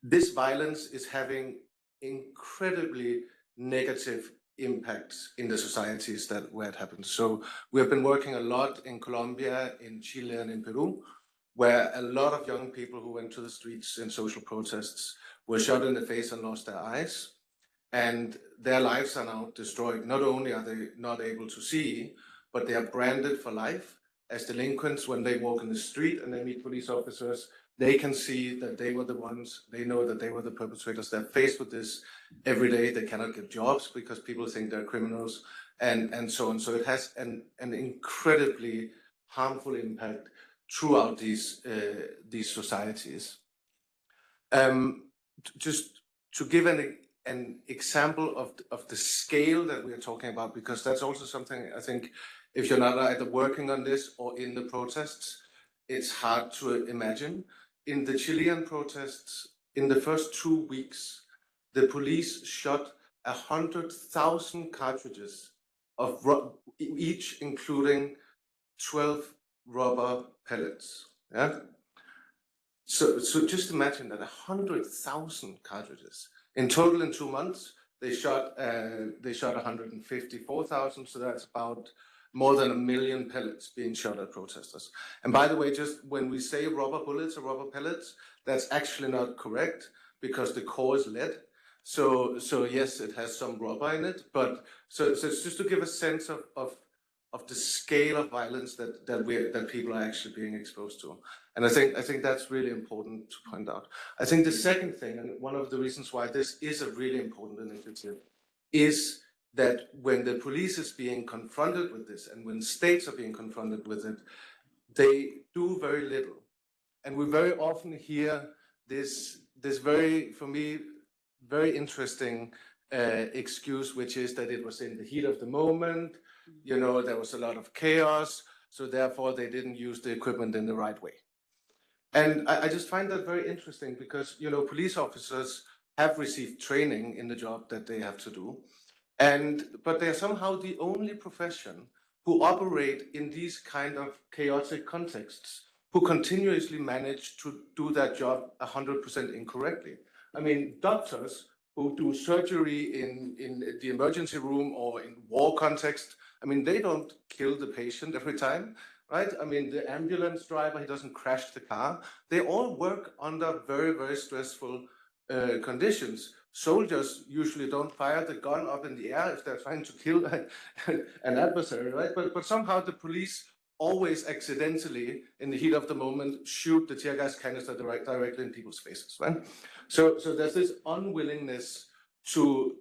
this violence is having incredibly negative impacts in the societies where it happens. So we have been working a lot in Colombia, in Chile, and in Peru, where a lot of young people who went to the streets in social protests were shot in the face and lost their eyes. And their lives are now destroyed. Not only are they not able to see, but they are branded for life as delinquents. When they walk in the street and they meet police officers, they can see that they were the ones, they know that they were the perpetrators. They're faced with this every day. They cannot get jobs because people think they're criminals, and so on. So it has an incredibly harmful impact throughout these societies. Just to give an example of the scale that we are talking about, because that's also something I think if you're not either working on this or in the protests, it's hard to imagine. In the Chilean protests, in the first 2 weeks, the police shot 100,000 cartridges of each including 12 rubber pellets. Yeah. So just imagine that 100,000 cartridges. In total, in 2 months, they shot 154,000. So that's about more than 1 million pellets being shot at protesters. And by the way, just when we say rubber bullets or rubber pellets, that's actually not correct because the core is lead. So yes, it has some rubber in it, but so it's just to give a sense of the scale of violence that people are actually being exposed to. And I think that's really important to point out. I think the second thing, and one of the reasons why this is a really important initiative, is that when the police is being confronted with this, and when states are being confronted with it, they do very little. And we very often hear this very, for me, very interesting excuse, which is that it was in the heat of the moment, you know, there was a lot of chaos, so therefore they didn't use the equipment in the right way. And I just find that very interesting because, you know, police officers have received training in the job that they have to do. But they're somehow the only profession who operate in these kind of chaotic contexts, who continuously manage to do that job 100% incorrectly. I mean, doctors who do surgery in the emergency room or in war context, I mean, they don't kill the patient every time, right? I mean, the ambulance driver, he doesn't crash the car. They all work under very, very stressful conditions. Soldiers usually don't fire the gun up in the air if they're trying to kill an adversary, right? But somehow the police always accidentally, in the heat of the moment, shoot the tear gas canister directly in people's faces, right? So there's this unwillingness to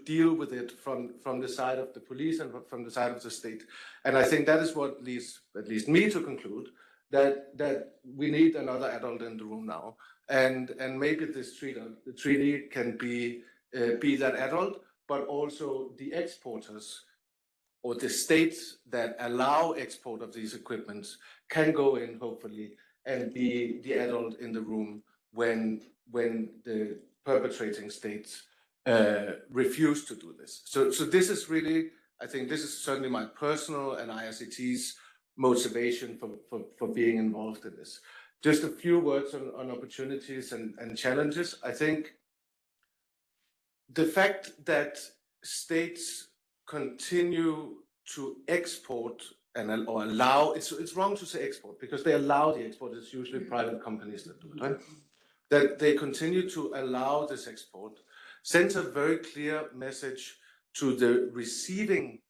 deal with it from the side of the police and from the side of the state. And I think that is what leads at least me to conclude that we need another adult in the room now. And maybe this treaty can be that adult, but also the exporters or the states that allow export of these equipments can go in, hopefully, and be the adult in the room when the perpetrating states refuse to do this. So this is really, I think this is certainly my personal and IRCT's motivation for being involved in this. Just a few words on opportunities and challenges. I think the fact that states continue to export or allow, it's wrong to say export because they allow the export, it's usually private companies that do it, right? That they continue to allow this export sends a very clear message to the receiving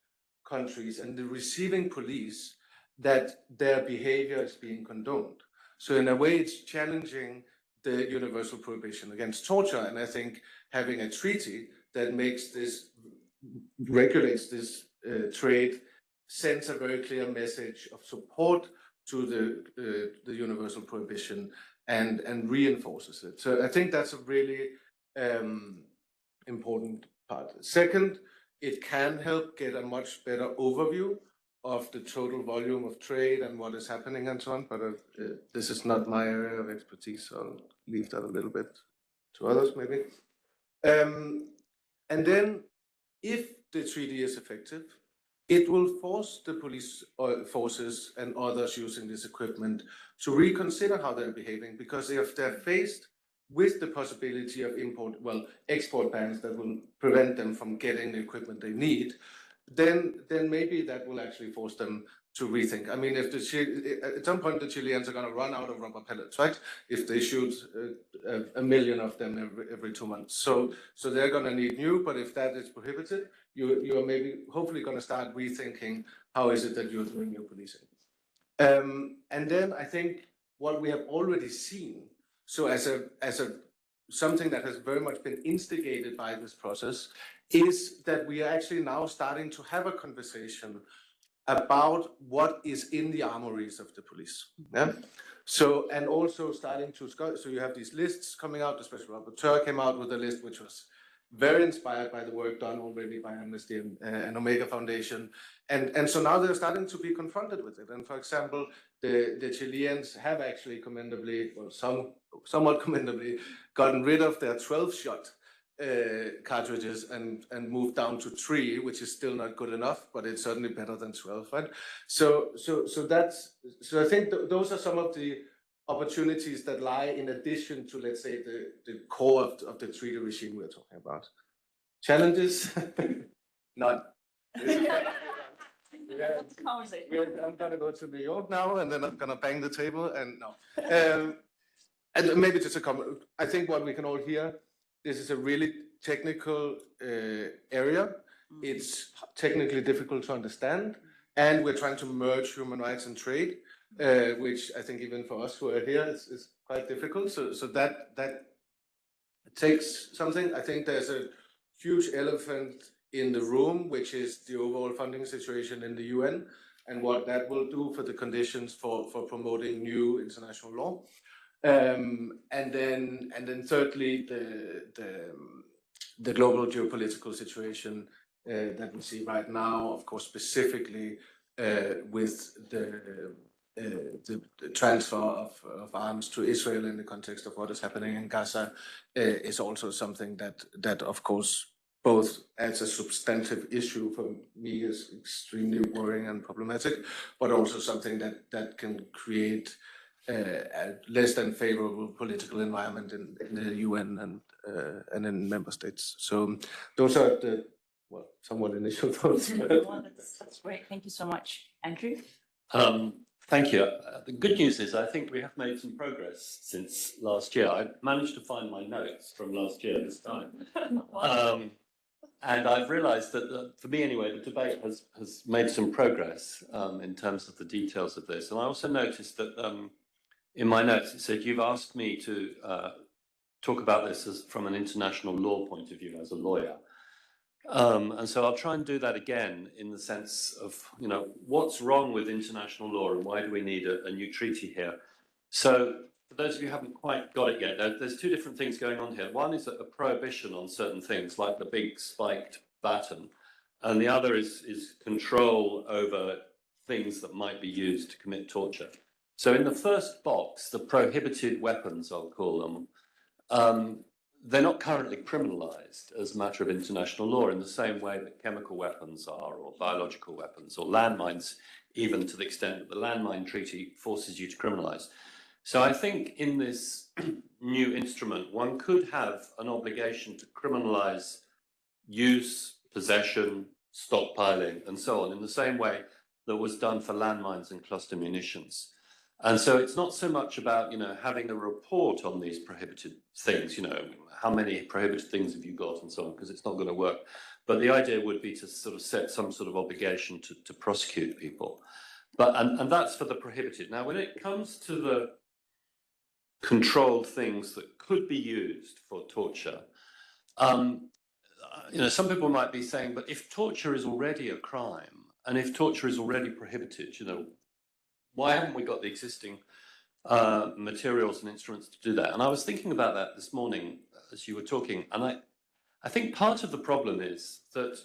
countries and the receiving police that their behavior is being condoned. So in a way, it's challenging the universal prohibition against torture. And I think having a treaty that regulates this trade sends a very clear message of support to the universal prohibition and reinforces it. So I think that's a really important part. Second, it can help get a much better overview of the total volume of trade and what is happening and so on. But this is not my area of expertise, so I'll leave that a little bit to others maybe. And then if the treaty is effective, it will force the police forces and others using this equipment to reconsider how they're behaving, because if they're faced with the possibility of export bans that will prevent them from getting the equipment they need, then maybe that will actually force them to rethink. I mean, if at some point the Chileans are going to run out of rubber pellets, right? If they shoot 1 million of them every 2 months, so they're going to need new. But if that is prohibited, you are maybe hopefully going to start rethinking how is it that you're doing your policing. And then I think what we have already seen, so as something that has very much been instigated by this process, is that we are actually now starting to have a conversation about what is in the armories of the police. Yeah. So, and also starting to, so you have these lists coming out. The Special Rapporteur came out with a list which was very inspired by the work done already by Amnesty and Omega Foundation. And so now they're starting to be confronted with it. And for example, the Chileans have actually commendably, or somewhat commendably, gotten rid of their 12-shot cartridges and moved down to 3, which is still not good enough, but it's certainly better than 12, right? So I think those are some of the opportunities that lie in addition to, let's say, the core of the treaty regime we're talking about. Challenges? None. I'm going to go to New York now, and then I'm going to bang the table, and no. And maybe just a comment. I think what we can all hear, this is a really technical area. It's technically difficult to understand, and we're trying to merge human rights and trade, which I think even for us who are here is quite difficult. So that takes something. I think there's a huge elephant in the room, which is the overall funding situation in the UN and what that will do for the conditions for promoting new international law. And then thirdly, the global geopolitical situation that we see right now, of course, specifically with the transfer of arms to Israel in the context of what is happening in Gaza, is also something that of course, both as a substantive issue for me is extremely worrying and problematic, but also something that can create a less than favorable political environment in the UN and in member states. So those are the somewhat initial thoughts. That's great. Thank you so much, Andrew. Thank you. The good news is I think we have made some progress since last year. I managed to find my notes from last year this time. And I've realized that, for me anyway, the debate has made some progress in terms of the details of this. And I also noticed that in my notes it said you've asked me to talk about this from an international law point of view as a lawyer. And so I'll try and do that again in the sense of, what's wrong with international law and why do we need a new treaty here? So for those of you who haven't quite got it yet, there's two different things going on here. One is a prohibition on certain things like the big spiked baton, and the other is control over things that might be used to commit torture. So in the first box, the prohibited weapons, I'll call them, they're not currently criminalized as a matter of international law in the same way that chemical weapons are, or biological weapons, or landmines, even to the extent that the Landmine Treaty forces you to criminalize. So I think in this new instrument, one could have an obligation to criminalize use, possession, stockpiling, and so on, in the same way that was done for landmines and cluster munitions. And so it's not so much about, having a report on these prohibited things, how many prohibited things have you got and so on, because it's not going to work. But the idea would be to sort of set some sort of obligation to prosecute people. And that's for the prohibited. Now, when it comes to the controlled things that could be used for torture, some people might be saying, but if torture is already a crime, and if torture is already prohibited, why haven't we got the existing materials and instruments to do that? And I was thinking about that this morning as you were talking, and I think part of the problem is that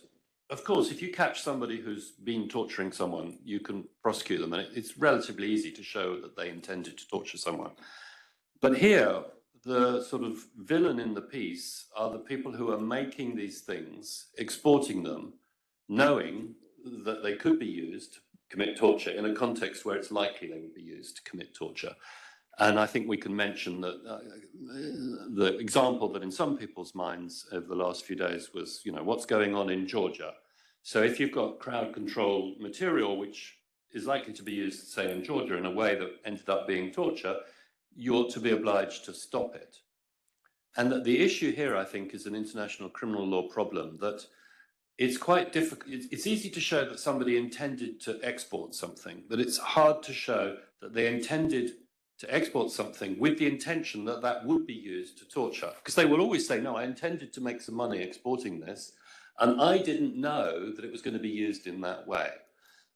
of course, if you catch somebody who's been torturing someone, you can prosecute them, and it's relatively easy to show that they intended to torture someone. But here, the sort of villain in the piece are the people who are making these things, exporting them, knowing that they could be used to commit torture in a context where it's likely they would be used to commit torture. And I think we can mention that the example that in some people's minds over the last few days was, you know, what's going on in Georgia. So if you've got crowd control material, which is likely to be used, say, in Georgia in a way that ended up being torture, you ought to be obliged to stop it. And that the issue here, I think, is an international criminal law problem, that it's quite difficult. It's easy to show that somebody intended to export something, but it's hard to show that they intended to export something with the intention that that would be used to torture. Because they will always say, no, I intended to make some money exporting this, and I didn't know that it was going to be used in that way.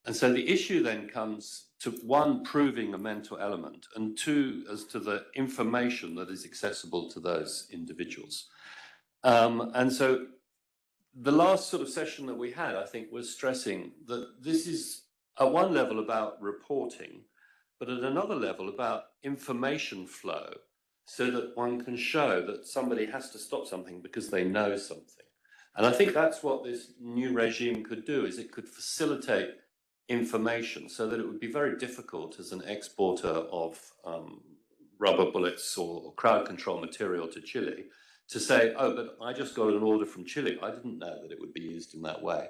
And so the issue then comes to, one, proving a mental element, and two, as to the information that is accessible to those individuals. And so the last sort of session that we had, I think, was stressing that this is at one level about reporting, but at another level about information flow, so that one can show that somebody has to stop something because they know something. And I think that's what this new regime could do, is it could facilitate information so that it would be very difficult as an exporter of rubber bullets or crowd control material to Chile to say, oh, but I just got an order from Chile. I didn't know that it would be used in that way.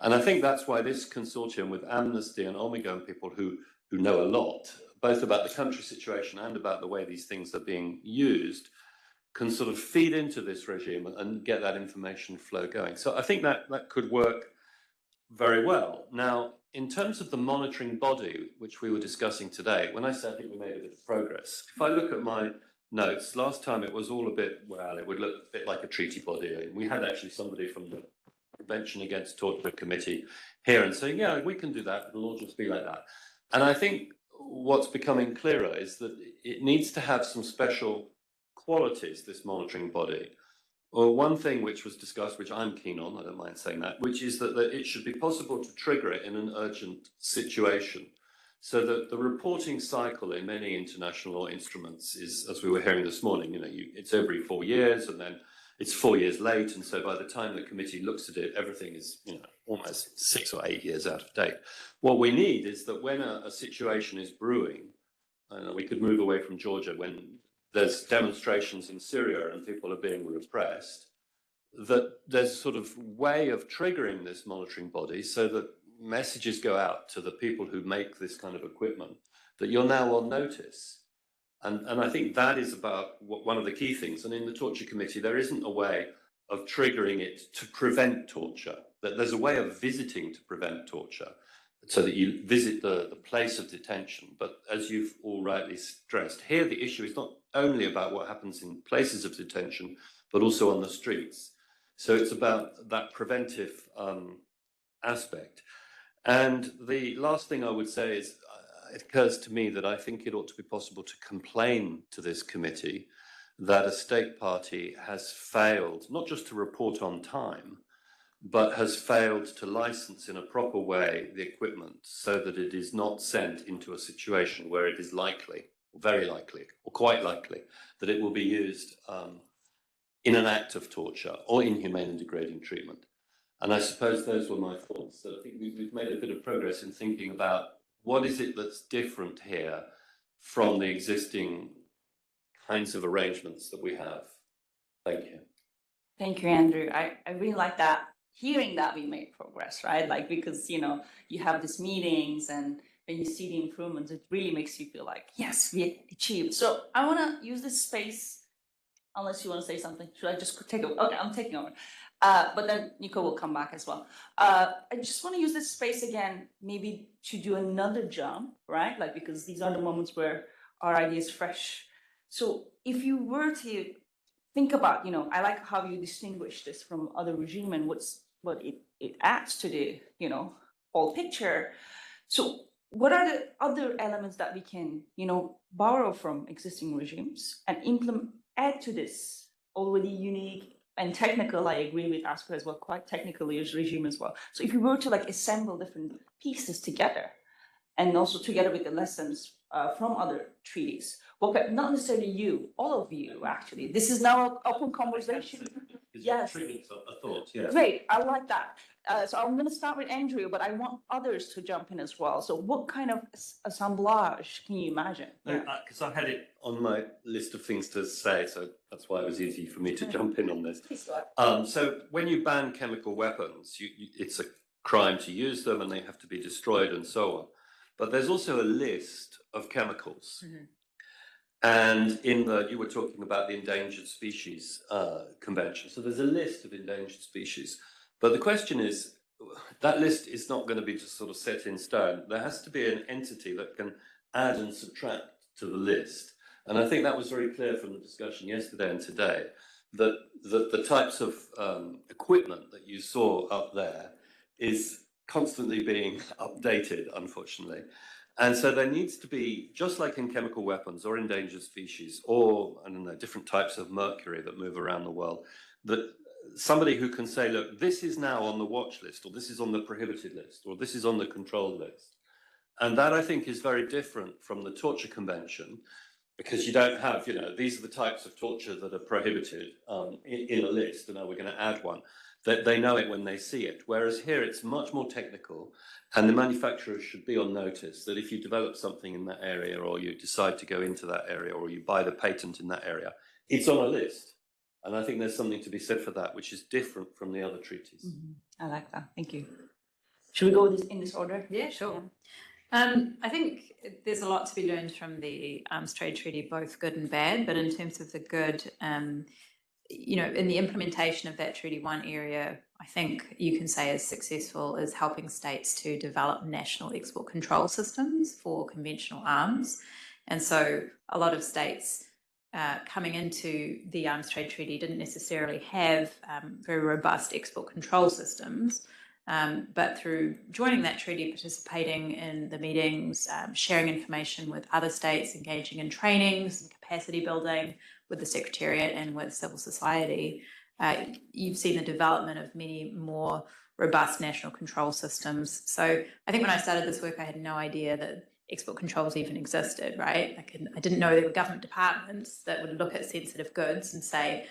And I think that's why this consortium with Amnesty and Omega and people who know a lot, both about the country situation and about the way these things are being used, can sort of feed into this regime and get that information flow going. So I think that could work very well. Now, in terms of the monitoring body, which we were discussing today, when I said I think we made a bit of progress, if I look at my notes, last time it was all a bit, well, it would look a bit like a treaty body. We had actually somebody from the Prevention Against Torture Committee here and saying, yeah, we can do that, it'll all just be like that. And I think what's becoming clearer is that it needs to have some special qualities, this monitoring body. Well, one thing which was discussed, which I'm keen on, I don't mind saying that, which is that it should be possible to trigger it in an urgent situation. So that the reporting cycle in many international law instruments is, as we were hearing this morning, you know, it's every 4 years, and then it's 4 years late, and so by the time the committee looks at it, everything is, you know, almost 6 or 8 years out of date. What we need is that when a situation is brewing, we could move away from Georgia, when there's demonstrations in Syria and people are being repressed, that there's a sort of way of triggering this monitoring body so that messages go out to the people who make this kind of equipment that you're now on notice. And I think that is about one of the key things. And in the Torture Committee, there isn't a way of triggering it to prevent torture. That there's a way of visiting to prevent torture, so that you visit the place of detention. But as you've all rightly stressed, here the issue is not only about what happens in places of detention, but also on the streets. So it's about that preventive aspect. And the last thing I would say is, it occurs to me that I think it ought to be possible to complain to this committee that a state party has failed, not just to report on time, but has failed to license in a proper way the equipment so that it is not sent into a situation where it is likely, or very likely, or quite likely, that it will be used in an act of torture or inhumane and degrading treatment. And I suppose those were my thoughts. So I think we've made a bit of progress in thinking about what is it that's different here from the existing kinds of arrangements that we have. Thank you. Thank you, Andrew. I really like that. Hearing that we made progress, right? Like, because, you know, you have these meetings and when you see the improvements, it really makes you feel like, yes, we achieved. So I want to use this space, unless you want to say something. Should I just take over? Okay, I'm taking over. But then Nico will come back as well. I just want to use this space again, maybe to do another jump, right? Like, because these are the moments where our idea is fresh. So if you were to think about, you know, I like how you distinguish this from other regime and what it adds to the, you know, whole picture. So what are the other elements that we can, you know, borrow from existing regimes and add to this already unique and technical, I agree with Asger as well, quite technical regime as well. So if you were to like assemble different pieces together, and also together with the lessons from other treaties, not necessarily you, all of you actually. This is now an open conversation. Yes. A thought, yes. Great, I like that. So I'm going to start with Andrew, but I want others to jump in as well. So what kind of assemblage can you imagine? Because I had it on my list of things to say, so that's why it was easy for me to jump in on this. So when you ban chemical weapons, it's a crime to use them and they have to be destroyed and so on. But there's also a list of chemicals. Mm-hmm. And you were talking about the Endangered Species Convention. So there's a list of endangered species. But the question is, that list is not going to be just sort of set in stone. There has to be an entity that can add and subtract to the list. And I think that was very clear from the discussion yesterday and today, that the types of equipment that you saw up there is constantly being updated, unfortunately. And so there needs to be, just like in chemical weapons or endangered species or, I don't know, different types of mercury that move around the world, that somebody who can say, look, this is now on the watch list, or this is on the prohibited list, or this is on the control list. And that, I think, is very different from the Torture Convention, because you don't have, these are the types of torture that are prohibited in a list, and now we're going to add one. That they know it when they see it. Whereas here it's much more technical, and the manufacturers should be on notice that if you develop something in that area, or you decide to go into that area, or you buy the patent in that area, it's on a list. And I think there's something to be said for that, which is different from the other treaties. Mm-hmm. I like that. Thank you. Should we go in this order? Yeah, sure. I think there's a lot to be learned from the Arms Trade Treaty, both good and bad. But in terms of the good, in the implementation of that treaty, one area I think you can say is successful is helping states to develop national export control systems for conventional arms. And so a lot of states coming into the Arms Trade Treaty didn't necessarily have very robust export control systems. But through joining that treaty, participating in the meetings, sharing information with other states, engaging in trainings and capacity building with the Secretariat and with civil society, you've seen the development of many more robust national control systems. So I think when I started this work, I had no idea that export controls even existed, right? I didn't know there were government departments that would look at sensitive goods and say,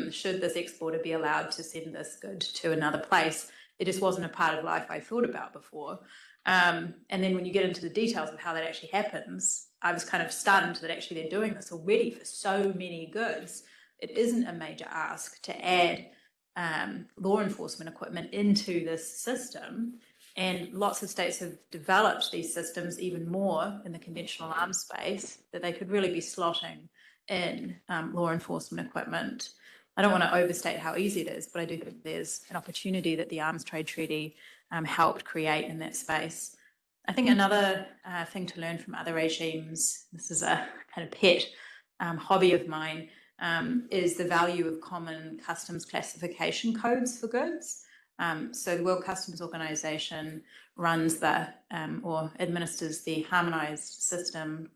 should this exporter be allowed to send this good to another place? It just wasn't a part of life I thought about before. And then when you get into the details of how that actually happens, I was kind of stunned that actually they're doing this already for so many goods. It isn't a major ask to add law enforcement equipment into this system. And lots of states have developed these systems even more in the conventional arms space that they could really be slotting in law enforcement equipment. I don't want to overstate how easy it is, but I do think there's an opportunity that the Arms Trade Treaty helped create in that space. I think another thing to learn from other regimes, this is a kind of pet hobby of mine, is the value of common customs classification codes for goods. So the World Customs Organization runs or administers the harmonized system,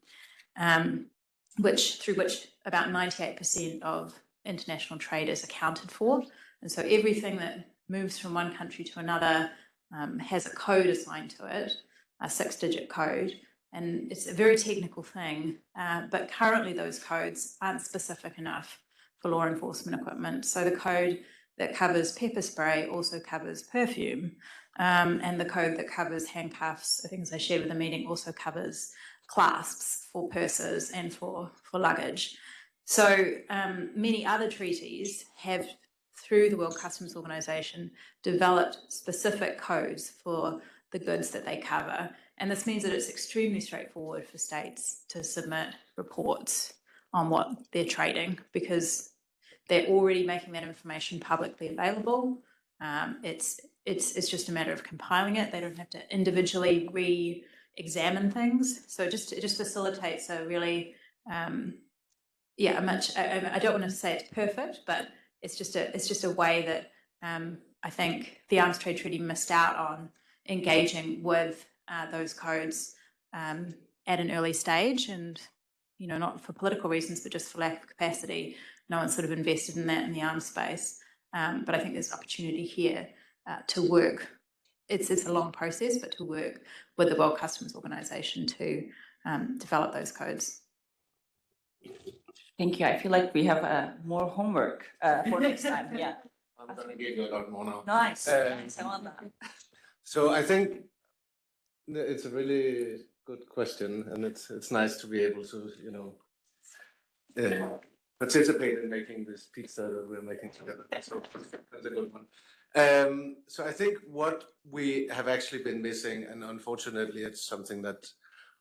through which about 98% of international trade is accounted for. And so everything that moves from one country to another has a code assigned to it, a 6-digit code. And it's a very technical thing, but currently those codes aren't specific enough for law enforcement equipment. So the code that covers pepper spray also covers perfume. And the code that covers handcuffs, I think as I shared with the meeting, also covers clasps for purses and for luggage. So many other treaties have, through the World Customs Organization, developed specific codes for the goods that they cover. And this means that it's extremely straightforward for states to submit reports on what they're trading because they're already making that information publicly available. It's just a matter of compiling it. They don't have to individually re-examine things. So it just facilitates a really I don't want to say it's perfect, but it's just a way that I think the Arms Trade Treaty missed out on engaging with those codes at an early stage, and not for political reasons, but just for lack of capacity. No one sort of invested in that in the arms space. But I think there's an opportunity here to work. It's a long process, but to work with the World Customs Organization to develop those codes. Thank you. I feel like we have more homework for next time. Yeah. I'm going to give you a lot more now. Nice. Nice. I want that. So I think it's a really good question, and it's nice to be able to, participate in making this pizza that we're making together. So that's a good one. So I think what we have actually been missing, and unfortunately it's something that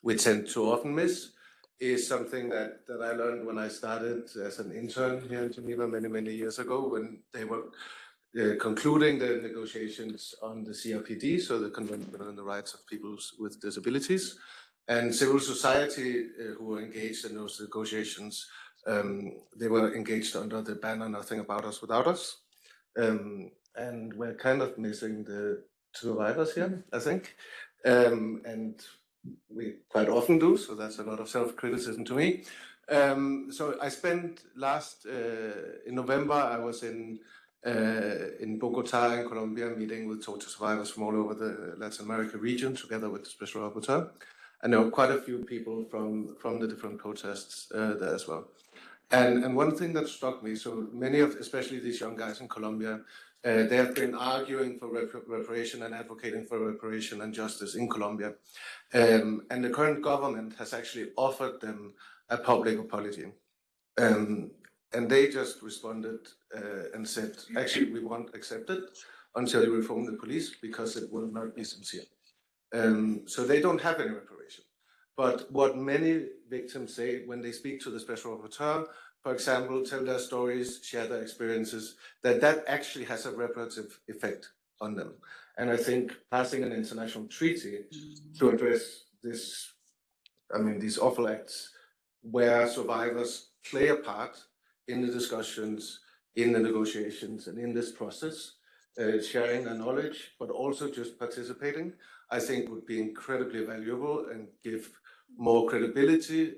we tend to often miss, is something that I learned when I started as an intern here in Geneva many years ago, when they were concluding the negotiations on the CRPD, so the Convention on the Rights of People with Disabilities, and civil society who were engaged in those negotiations. They were engaged under the banner "Nothing About Us Without Us," and we're kind of missing the survivors here, I think, and we quite often do. So that's a lot of self-criticism to me. So I spent in November. I was in Bogota in Colombia, meeting with torture survivors from all over the Latin America region, together with the Special Rapporteur. And there were quite a few people from the different protests there as well. And one thing that struck me, so many of, especially these young guys in Colombia, they have been arguing for reparation and advocating for reparation and justice in Colombia. And the current government has actually offered them a public apology. And they just responded and said, actually, we won't accept it until you reform the police, because it will not be sincere. So they don't have any reparation. But what many victims say when they speak to the Special Rapporteur, for example, tell their stories, share their experiences, that actually has a reparative effect on them. And I think passing an international treaty to address this, these awful acts, where survivors play a part in the discussions, in the negotiations, and in this process, sharing their knowledge, but also just participating, I think would be incredibly valuable and give more credibility,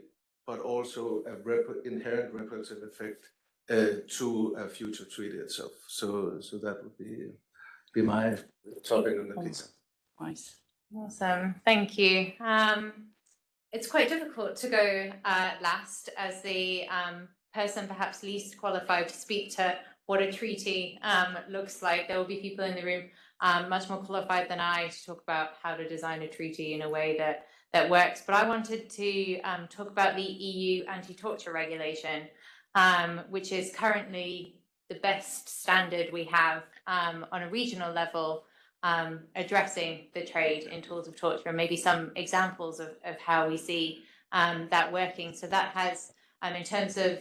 but also an inherent reparative effect to a future treaty itself. So that would be my topic on the piece. Nice. Awesome, thank you. It's quite difficult to go last as the person perhaps least qualified to speak to what a treaty looks like. There will be people in the room much more qualified than I to talk about how to design a treaty in a way that works. But I wanted to talk about the EU anti-torture regulation, which is currently the best standard we have on a regional level addressing the trade in tools of torture, and maybe some examples of how we see that working. So that has, in terms of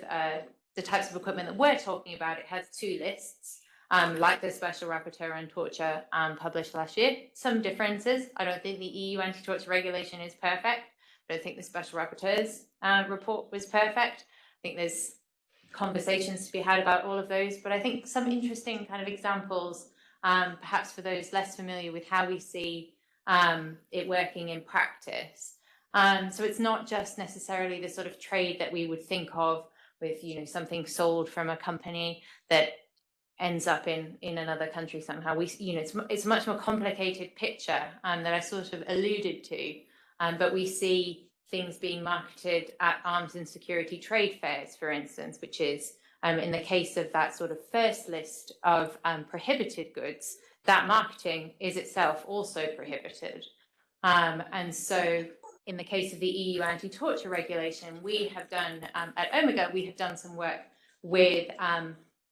the types of equipment that we're talking about, it has two lists, like the Special Rapporteur on Torture published last year. Some differences. I don't think the EU anti-torture regulation is perfect. I don't think the Special Rapporteur's report was perfect. I think there's conversations to be had about all of those, but I think some interesting kind of examples, perhaps for those less familiar with how we see it working in practice. So it's not just necessarily the sort of trade that we would think of with, something sold from a company that ends up in another country somehow. It's a much more complicated picture that I sort of alluded to, but we see things being marketed at arms and security trade fairs, for instance, which is, in the case of that sort of first list of prohibited goods, that marketing is itself also prohibited. And so in the case of the EU anti-torture regulation, we have done, at Omega, we have done some work with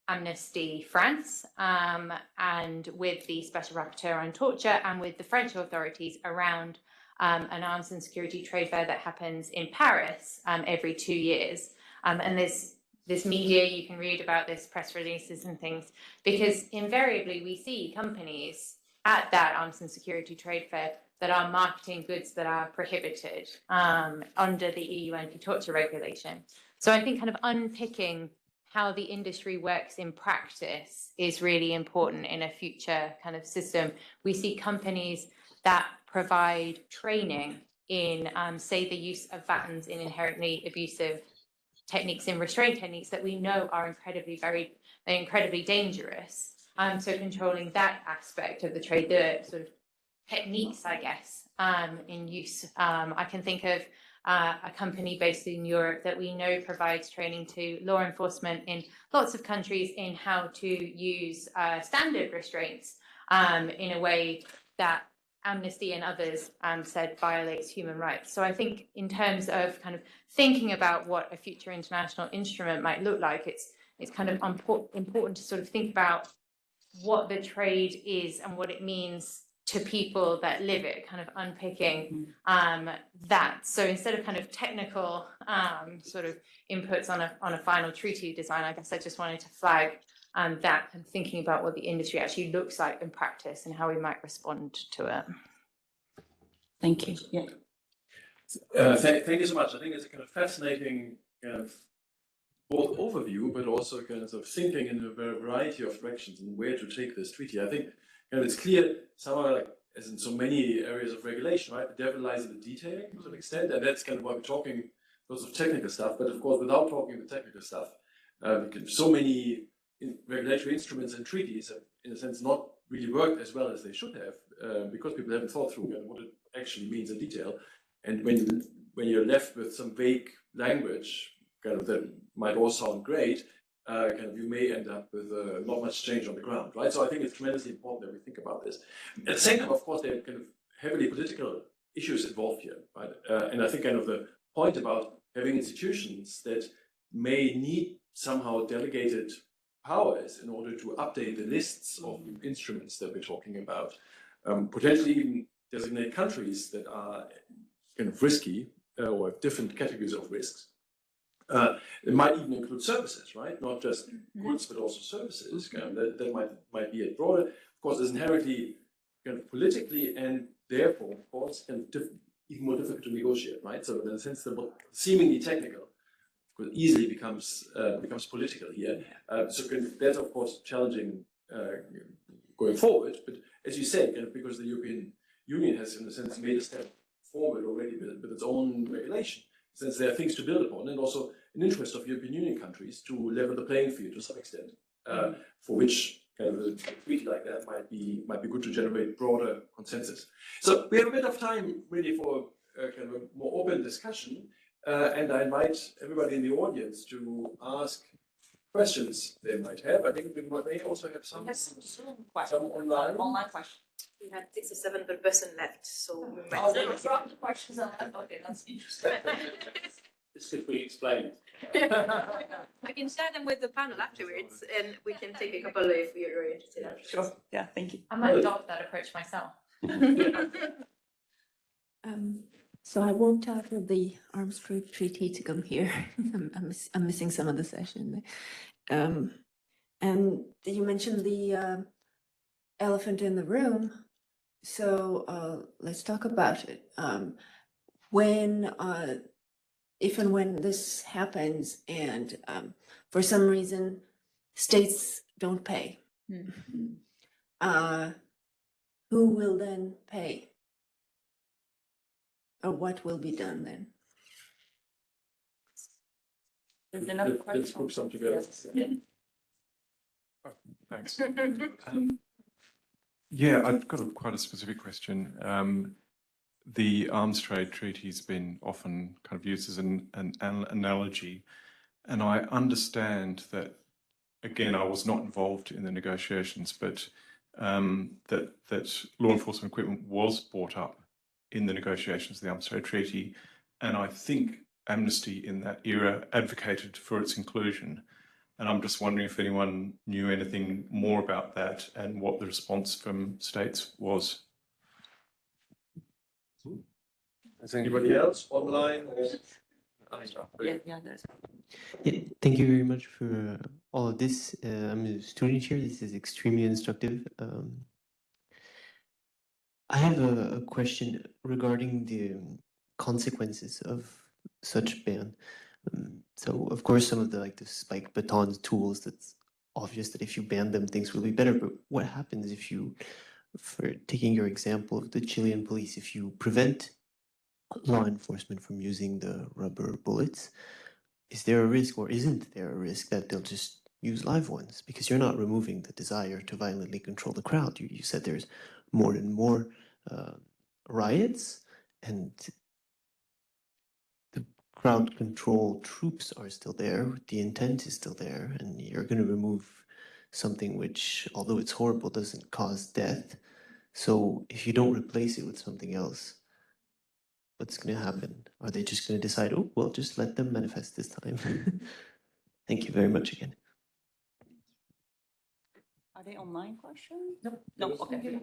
Amnesty France and with the Special Rapporteur on Torture and with the French authorities around an arms and security trade fair that happens in Paris every 2 years. And this media, you can read about this, press releases and things, because invariably we see companies at that arms and security trade fair that are marketing goods that are prohibited under the EU anti-torture regulation. So I think kind of unpicking how the industry works in practice is really important in a future kind of system. We see companies that provide training in, say, the use of batons in inherently abusive techniques in restraint techniques that we know are incredibly dangerous. So controlling that aspect of the trade, the sort of techniques, I guess, in use. I can think of a company based in Europe that we know provides training to law enforcement in lots of countries in how to use standard restraints in a way that Amnesty and others said violates human rights. So I think in terms of kind of thinking about what a future international instrument might look like, it's kind of important to sort of think about what the trade is and what it means to people that live it, kind of unpicking that. So instead of kind of technical sort of inputs on a final treaty design, I guess I just wanted to flag that and thinking about what the industry actually looks like in practice and how we might respond to it. Thank you. Yeah. Thank you so much. I think it's a kind of fascinating kind of both overview, but also kind of thinking in a variety of directions and where to take this treaty. I think kind of it's clear somehow, like as in so many areas of regulation, right? The devil lies in the detailing to an extent, and that's kind of why we're talking lots of technical stuff. But of course, without talking the technical stuff, so many regulatory instruments and treaties have, in a sense, not really worked as well as they should have, because people haven't thought through what it actually means in detail. And when you're left with some vague language, kind of that might all sound great, kind of you may end up with not much change on the ground, right? So I think it's tremendously important that we think about this. At the same time, of course, there are kind of heavily political issues involved here, right? And I think kind of the point about having institutions that may need somehow delegated powers in order to update the lists of instruments that we're talking about, potentially even designate countries that are kind of risky or have different categories of risks. It might even include services, right? Not just goods, but also services. Kind of that might be a broader. Of course, it's inherently kind of politically and therefore, of course, kind of even more difficult to negotiate, right? So in a sense, the seemingly technical easily becomes political here. So that's of course challenging going forward. But as you said, kind of because the European Union has, in a sense, made a step forward already with its own regulation, since there are things to build upon, and also an interest of European Union countries to level the playing field to some extent, for which kind of a treaty like that might be good to generate broader consensus. So we have a bit of time really for kind of a more open discussion, and I invite everybody in the audience to ask questions they might have. I think we may also have some online. Online questions. We had 6 or 7 per person left, so we might. Oh, there were questions on that. Okay, that's interesting. This could be explained. We can share them with the panel afterwards, and we can take a couple if you're interested. Sure. Yeah, thank you. I might adopt that approach myself. So I walked out of the Arms Trade Treaty to come here. I'm missing some of the session. And you mentioned the elephant in the room. So let's talk about it. If and when this happens, and for some reason states don't pay, who will then pay? Or what will be done then? There's another question. Let's group some together. Yeah. Oh, thanks. Yeah, I've got quite a specific question. The arms trade treaty has been often kind of used as an analogy, and I understand that, again, I was not involved in the negotiations, but that law enforcement equipment was brought up in the negotiations of the arms trade treaty, and I think Amnesty in that era advocated for its inclusion. And I'm just wondering if anyone knew anything more about that and what the response from states was. Anybody else online? Yeah, there's. Yeah, thank you very much for all of this. I'm a student here. This is extremely instructive. I have a question regarding the consequences of such ban. So, of course, some of the the spike baton tools, that's obvious that if you ban them, things will be better. But what happens if you, for taking your example of the Chilean police, if you prevent law enforcement from using the rubber bullets, is there a risk or isn't there a risk that they'll just use live ones? Because you're not removing the desire to violently control the crowd. You said there's more and more riots, and the crowd control troops are still there, the intent is still there, and you're going to remove something which, although it's horrible, doesn't cause death. So if you don't replace it with something else, what's going to happen? Are they just going to decide, oh, well, just let them manifest this time? Thank you very much again. Are they online questions? No. No, okay.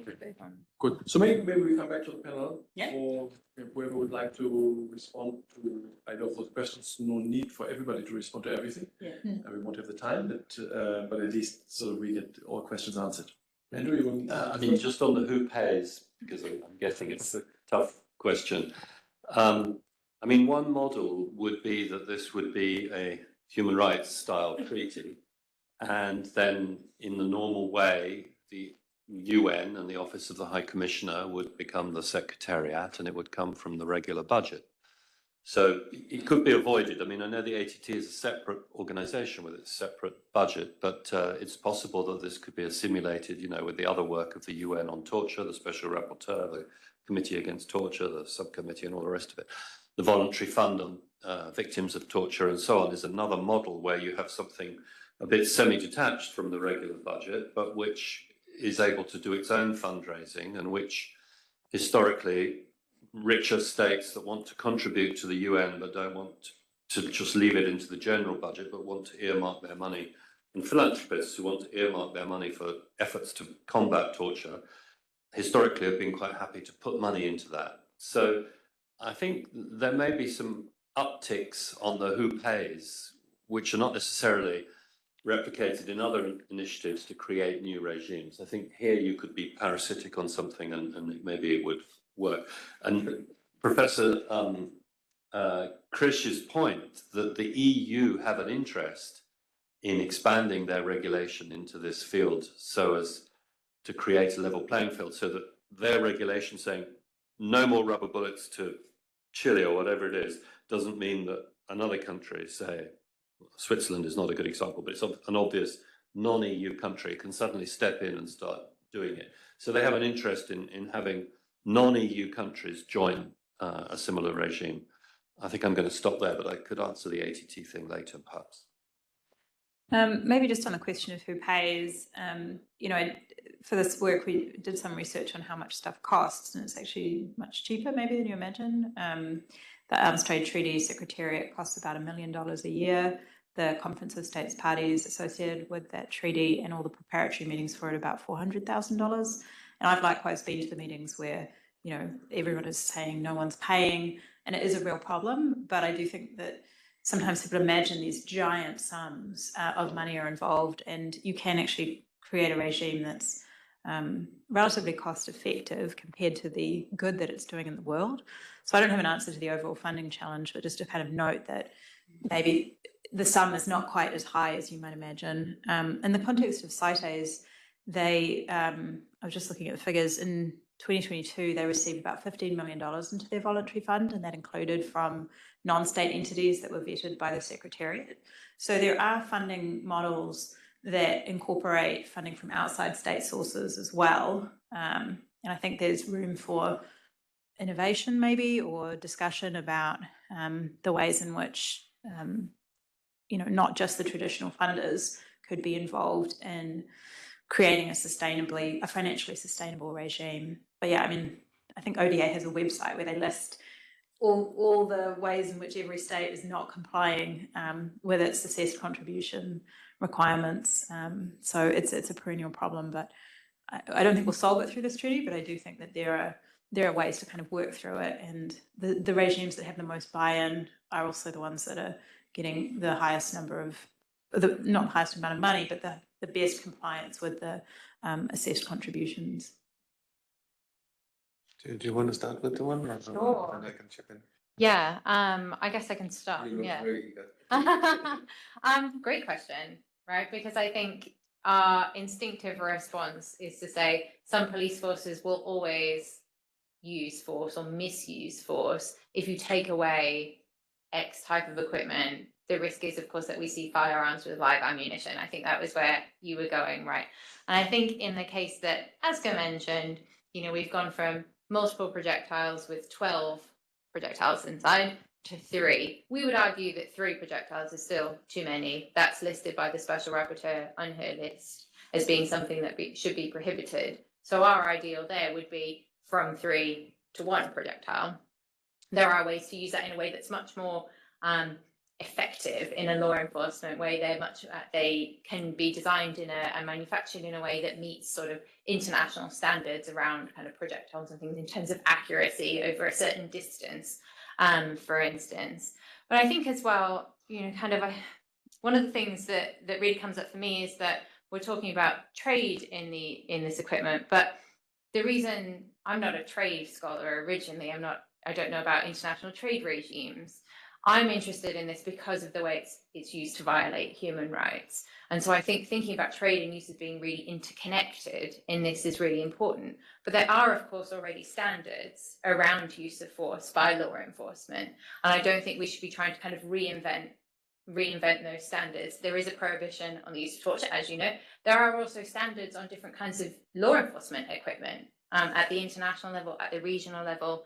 Good. So maybe we come back to the panel. Yeah. Or whoever would like to respond to either of those questions. No need for everybody to respond to everything. Yeah. We won't have the time, but at least so that we get all questions answered. Andrew, you want I mean, just on the who pays, because I'm guessing it's a tough question. I mean, one model would be that this would be a human rights style treaty. And then in the normal way, the UN and the Office of the High Commissioner would become the Secretariat, and it would come from the regular budget. So it could be avoided. I mean, I know the ATT is a separate organization with its separate budget, but it's possible that this could be assimilated, you know, with the other work of the UN on torture, the Special Rapporteur, the Committee Against Torture, the subcommittee, and all the rest of it. The Voluntary Fund on Victims of Torture and so on is another model where you have something a bit semi-detached from the regular budget, but which is able to do its own fundraising, and which historically richer states that want to contribute to the UN but don't want to just leave it into the general budget but want to earmark their money, and philanthropists who want to earmark their money for efforts to combat torture historically have been quite happy to put money into that. So I think there may be some upticks on the who pays, which are not necessarily replicated in other initiatives to create new regimes. I think here you could be parasitic on something and maybe it would work. And Professor Krisch's point that the EU have an interest in expanding their regulation into this field so as to create a level playing field, so that their regulation saying no more rubber bullets to Chile or whatever it is, doesn't mean that another country, say Switzerland is not a good example, but it's an obvious non-EU country can suddenly step in and start doing it. So they have an interest in having non-EU countries join a similar regime. I think I'm going to stop there, but I could answer the ATT thing later, perhaps. Maybe just on the question of who pays, you know, for this work, we did some research on how much stuff costs, and it's actually much cheaper maybe than you imagine. The Arms Trade Treaty Secretariat costs about $1 million a year. The Conference of States Parties associated with that treaty and all the preparatory meetings for it about $400,000. And I've likewise been to the meetings where, you know, everyone is saying no one's paying, and it is a real problem. But I do think that sometimes people imagine these giant sums of money are involved, and you can actually create a regime that's relatively cost effective compared to the good that it's doing in the world. So I don't have an answer to the overall funding challenge, but just to kind of note that maybe the sum is not quite as high as you might imagine. In the context of CITES, they, I was just looking at the figures, in 2022, they received about $15 million into their voluntary fund, and that included from non-state entities that were vetted by the Secretariat. So there are funding models that incorporate funding from outside state sources as well. And I think there's room for innovation maybe, or discussion about the ways in which, you know, not just the traditional funders could be involved in creating a financially sustainable regime. But yeah, I mean, I think ODA has a website where they list all the ways in which every state is not complying with its assessed contribution requirements. So it's a perennial problem, but I don't think we'll solve it through this treaty, but I do think that there are ways to kind of work through it, and the regimes that have the most buy-in are also the ones that are getting the highest number of, not the highest amount of money, but the best compliance with the assessed contributions. Do you want to start with the one? Sure. And I can chip in. Yeah, I guess I can start. You look Yeah. very eager. Great question, right? Because I think our instinctive response is to say some police forces will always use force or misuse force if you take away X type of equipment, the risk is, of course, that we see firearms with live ammunition. I think that was where you were going, right? And I think in the case that Asger mentioned, you know, we've gone from multiple projectiles with 12 projectiles inside to 3. We would argue that 3 projectiles is still too many. That's listed by the Special Rapporteur on her list as being something that should be prohibited. So our ideal there would be from 3 to 1 projectile. There are ways to use that in a way that's much more effective in a law enforcement way. They can be designed and manufactured in a way that meets sort of international standards around kind of projectiles and things in terms of accuracy over a certain distance, for instance. But I think as well, you know, kind of one of the things that really comes up for me is that we're talking about trade in this equipment, but the reason I'm not a trade scholar originally, I don't know about international trade regimes. I'm interested in this because of the way it's used to violate human rights. And so I think thinking about trade and use as being really interconnected in this is really important. But there are, of course, already standards around use of force by law enforcement. And I don't think we should be trying to kind of reinvent those standards. There is a prohibition on the use of torture, as you know. There are also standards on different kinds of law enforcement equipment at the international level, at the regional level.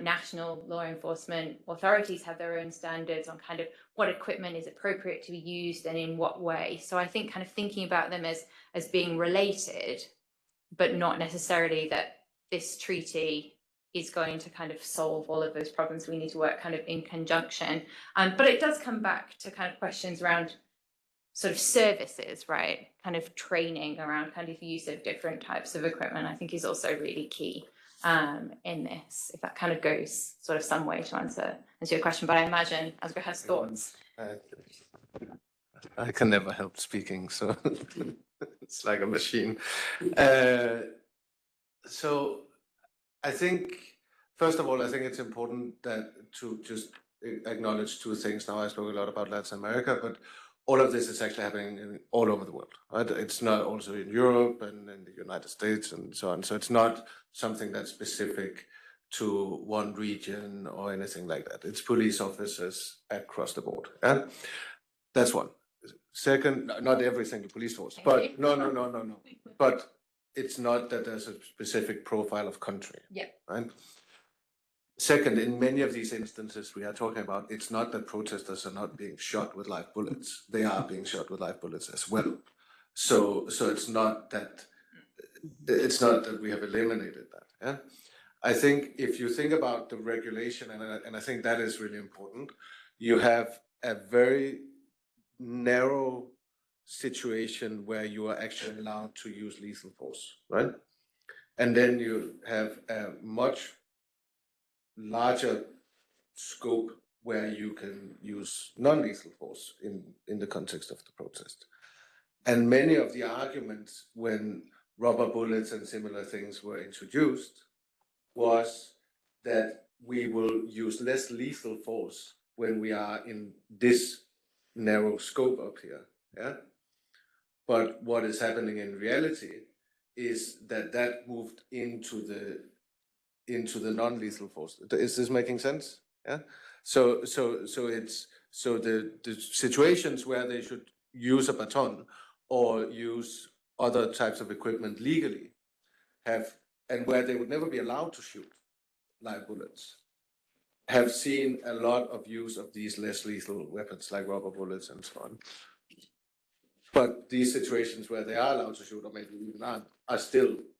National law enforcement authorities have their own standards on kind of what equipment is appropriate to be used and in what way. So I think kind of thinking about them as being related, but not necessarily that this treaty is going to kind of solve all of those problems. We need to work kind of in conjunction. But it does come back to kind of questions around sort of services, right? Kind of training around kind of use of different types of equipment, I think is also really key in this, if that kind of goes sort of some way to answer your question. But I imagine Asger has thoughts. I can never help speaking, so it's like a machine. So I think, first of all, I think it's important that to just acknowledge 2 things. Now I spoke a lot about Latin America, but all of this is actually happening all over the world, right? It's not also in Europe and in the United States and so on. So it's not something that's specific to one region or anything like that. It's police officers across the board. Yeah? That's one. Second, not every single police force, but no. But it's not that there's a specific profile of country. Yeah. Right? Second, in many of these instances we are talking about, it's not that protesters are not being shot with live bullets. They are being shot with live bullets as well. So it's not that we have eliminated that. Yeah? I think if you think about the regulation, and I think that is really important, you have a very narrow situation where you are actually allowed to use lethal force, right? And then you have a much larger scope where you can use non-lethal force in the context of the protest. And many of the arguments when rubber bullets and similar things were introduced was that we will use less lethal force when we are in this narrow scope up here. Yeah. But what is happening in reality is that moved into the non-lethal force. Is this making sense? Yeah. So the situations where they should use a baton or use other types of equipment legally and where they would never be allowed to shoot live bullets, have seen a lot of use of these less lethal weapons like rubber bullets and so on. But these situations where they are allowed to shoot, or maybe even aren't,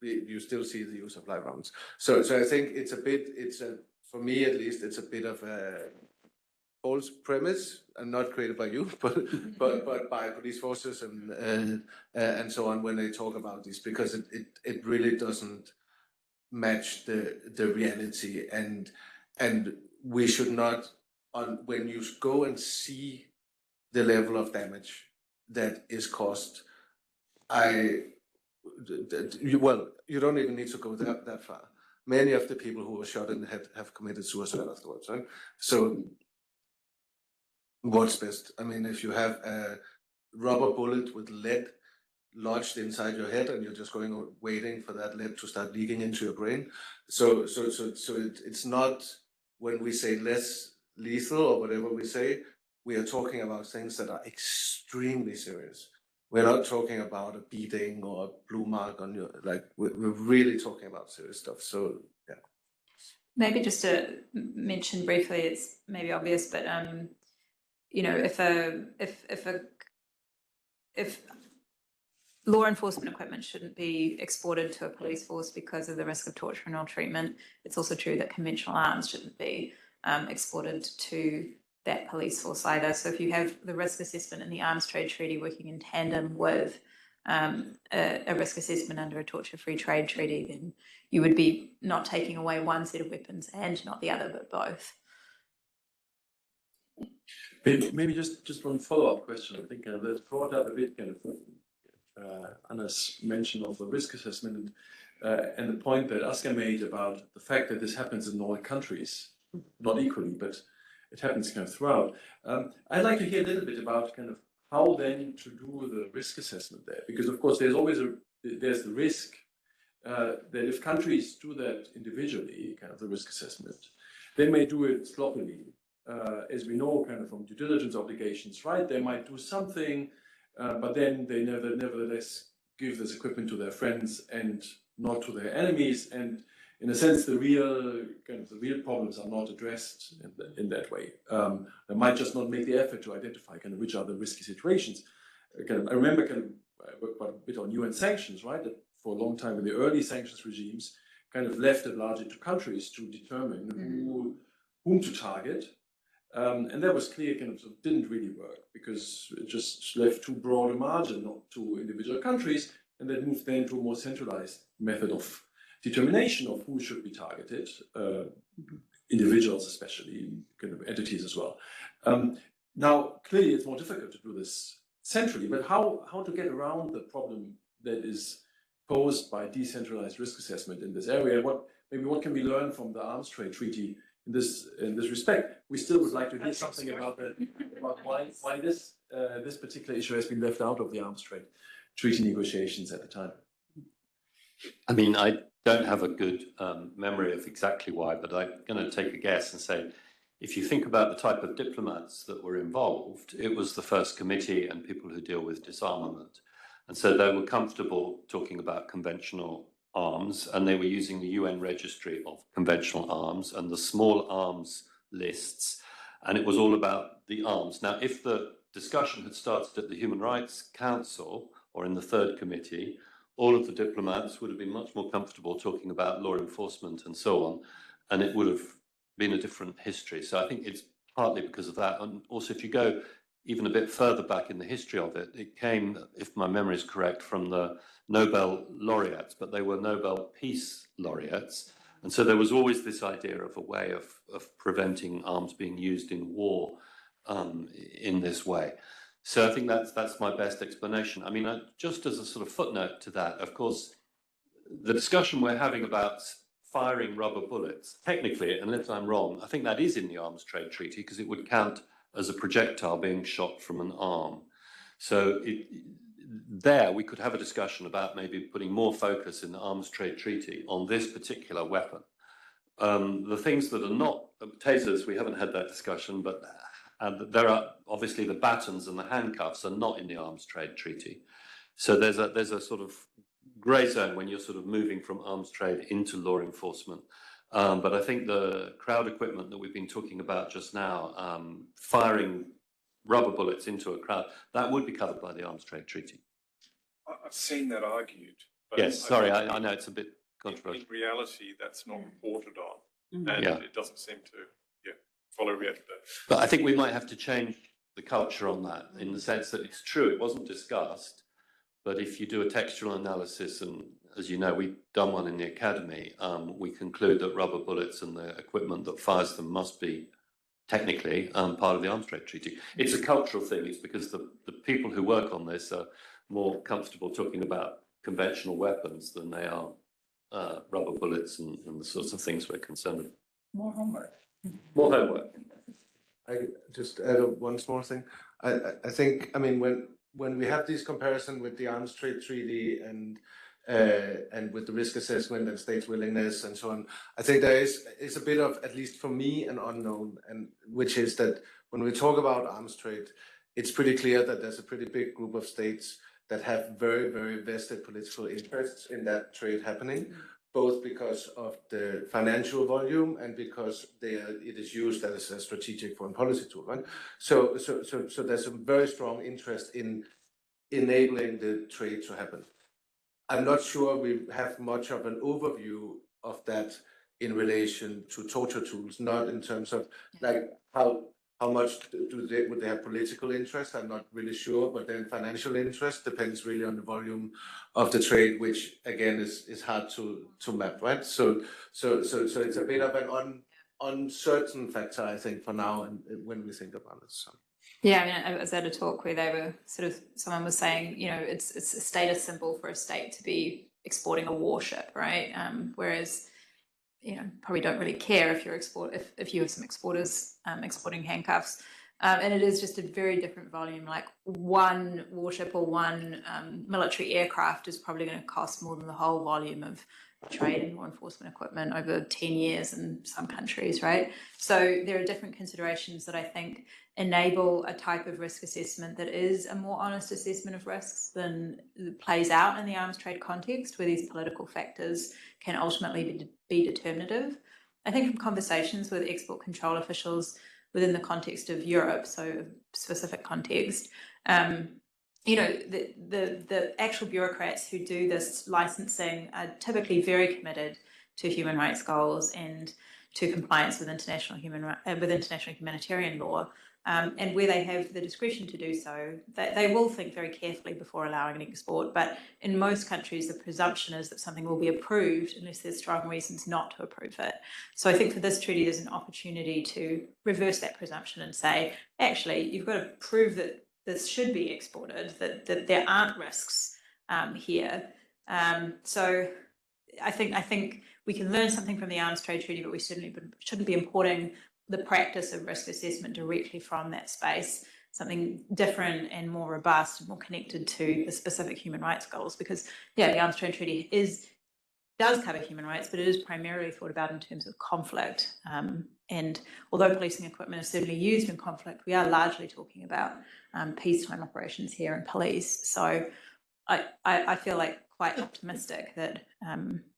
you still see the use of live rounds. So I think for me at least, it's a bit of a false premise, and not created by you, but by police forces and so on when they talk about this, because it really doesn't match the reality, and we should not, when you go and see the level of damage that is caused, you don't even need to go that far. Many of the people who were shot in the head have committed suicide afterwards, right? So what's best? I mean, if you have a rubber bullet with lead lodged inside your head and you're just waiting for that lead to start leaking into your brain. So it's not, when we say less lethal or whatever we say, we are talking about things that are extremely serious. We're not talking about a beating or a blue mark on your, like, we're really talking about serious stuff. So, yeah. Maybe just to mention briefly, it's maybe obvious, but you know, if law enforcement equipment shouldn't be exported to a police force because of the risk of torture and ill treatment, it's also true that conventional arms shouldn't be exported to that police force either. So if you have the risk assessment in the Arms Trade Treaty working in tandem with a risk assessment under a torture-free trade treaty, then you would be not taking away one set of weapons and not the other, but both. Maybe just one follow-up question. I think that's brought up a bit, kind of Anna's mention of the risk assessment and the point that Asger made about the fact that this happens in all countries, not equally, but it happens kind of throughout. I'd like to hear a little bit about kind of how then to do the risk assessment there, because of course there's always there's the risk that if countries do that individually, kind of the risk assessment, they may do it sloppily. As we know, kind of from due diligence obligations, right? They might do something, but then they nevertheless give this equipment to their friends and not to their enemies. And in a sense, the real problems are not addressed in that way. They might just not make the effort to identify kind of which are the risky situations. I remember I worked quite a bit on UN sanctions, right? That for a long time in the early sanctions regimes, kind of left it largely to countries to determine whom to target. And that was clear, kind of didn't really work because it just left too broad a margin to individual countries, and that moved then to a more centralized method of determination of who should be targeted, individuals especially, kind of entities as well. Now, clearly it's more difficult to do this centrally, but how to get around the problem that is posed by decentralized risk assessment in this area? What can we learn from the Arms Trade Treaty in this respect? We still would like to hear something about why this particular issue has been left out of the Arms Trade Treaty negotiations at the time. I mean, I don't have a good memory of exactly why, but I'm going to take a guess and say, if you think about the type of diplomats that were involved, it was the First Committee and people who deal with disarmament. And so they were comfortable talking about conventional arms, and they were using the UN registry of conventional arms and the small arms lists, and it was all about the arms. Now, if the discussion had started at the Human Rights Council or in the Third Committee, all of the diplomats would have been much more comfortable talking about law enforcement and so on, and it would have been a different history. So I think it's partly because of that. And also, if you go even a bit further back in the history of it, it came, if my memory is correct, from the Nobel laureates, but they were Nobel Peace laureates. And so there was always this idea of a way of preventing arms being used in war in this way. So I think that's my best explanation. I mean, just as a sort of footnote to that, of course, the discussion we're having about firing rubber bullets, technically, unless I'm wrong, I think that is in the Arms Trade Treaty because it would count as a projectile being shot from an arm. So there we could have a discussion about maybe putting more focus in the Arms Trade Treaty on this particular weapon. The things that are not tasers, we haven't had that discussion, but there are obviously the batons and the handcuffs are not in the Arms Trade Treaty. So there's a sort of grey zone when you're sort of moving from arms trade into law enforcement. But I think the crowd equipment that we've been talking about just now, firing rubber bullets into a crowd, that would be covered by the Arms Trade Treaty. I've seen that argued. But yes, sorry, I know it's a bit controversial. In reality, that's not reported on, and it doesn't seem to follow reality. But I think we might have to change the culture on that, in the sense that it's true, it wasn't discussed, but if you do a textual analysis, and as you know, we've done one in the academy, we conclude that rubber bullets and the equipment that fires them must be technically part of the Arms Trade Treaty. It's a cultural thing. It's because the people who work on this are more comfortable talking about conventional weapons than they are rubber bullets and the sorts of things we're concerned with. More homework. More homework. I just add one small thing. I think, I mean, when we have this comparison with the Arms Trade Treaty and and with the risk assessment and states' willingness and so on. I think there is a bit of, at least for me, an unknown, and which is that when we talk about arms trade, it's pretty clear that there's a pretty big group of states that have very, very vested political interests in that trade happening, both because of the financial volume and because it is used as a strategic foreign policy tool, right? So there's a very strong interest in enabling the trade to happen. I'm not sure we have much of an overview of that in relation to torture tools, not in terms of like how much would they have political interest? I'm not really sure, but then financial interest depends really on the volume of the trade, which again is hard to map, right? So it's a bit of an uncertain factor, I think, for now, and when we think about it. So. Yeah, I mean, I was at a talk where they were someone was saying, you know, it's a status symbol for a state to be exporting a warship, right? Whereas, you know, probably don't really care if you're if you have some exporters exporting handcuffs, and it is just a very different volume. Like one warship or one military aircraft is probably going to cost more than the whole volume of trade and law enforcement equipment over 10 years in some countries, right? So there are different considerations that I think enable a type of risk assessment that is a more honest assessment of risks than plays out in the arms trade context, where these political factors can ultimately be determinative. I think from conversations with export control officials within the context of Europe, so a specific context, you know, the actual bureaucrats who do this licensing are typically very committed to human rights goals and to compliance with international humanitarian law. And where they have the discretion to do so, they will think very carefully before allowing an export. But in most countries, the presumption is that something will be approved unless there's strong reasons not to approve it. So I think for this treaty, there's an opportunity to reverse that presumption and say, actually, you've got to prove that this should be exported, that there aren't risks here. So I think we can learn something from the arms trade treaty, but we certainly shouldn't be importing the practice of risk assessment directly from that space, something different and more robust and more connected to the specific human rights goals. Because, yeah, the arms trade treaty does cover human rights, but it is primarily thought about in terms of conflict. And although policing equipment is certainly used in conflict, we are largely talking about peacetime operations here and police. So I feel like quite optimistic that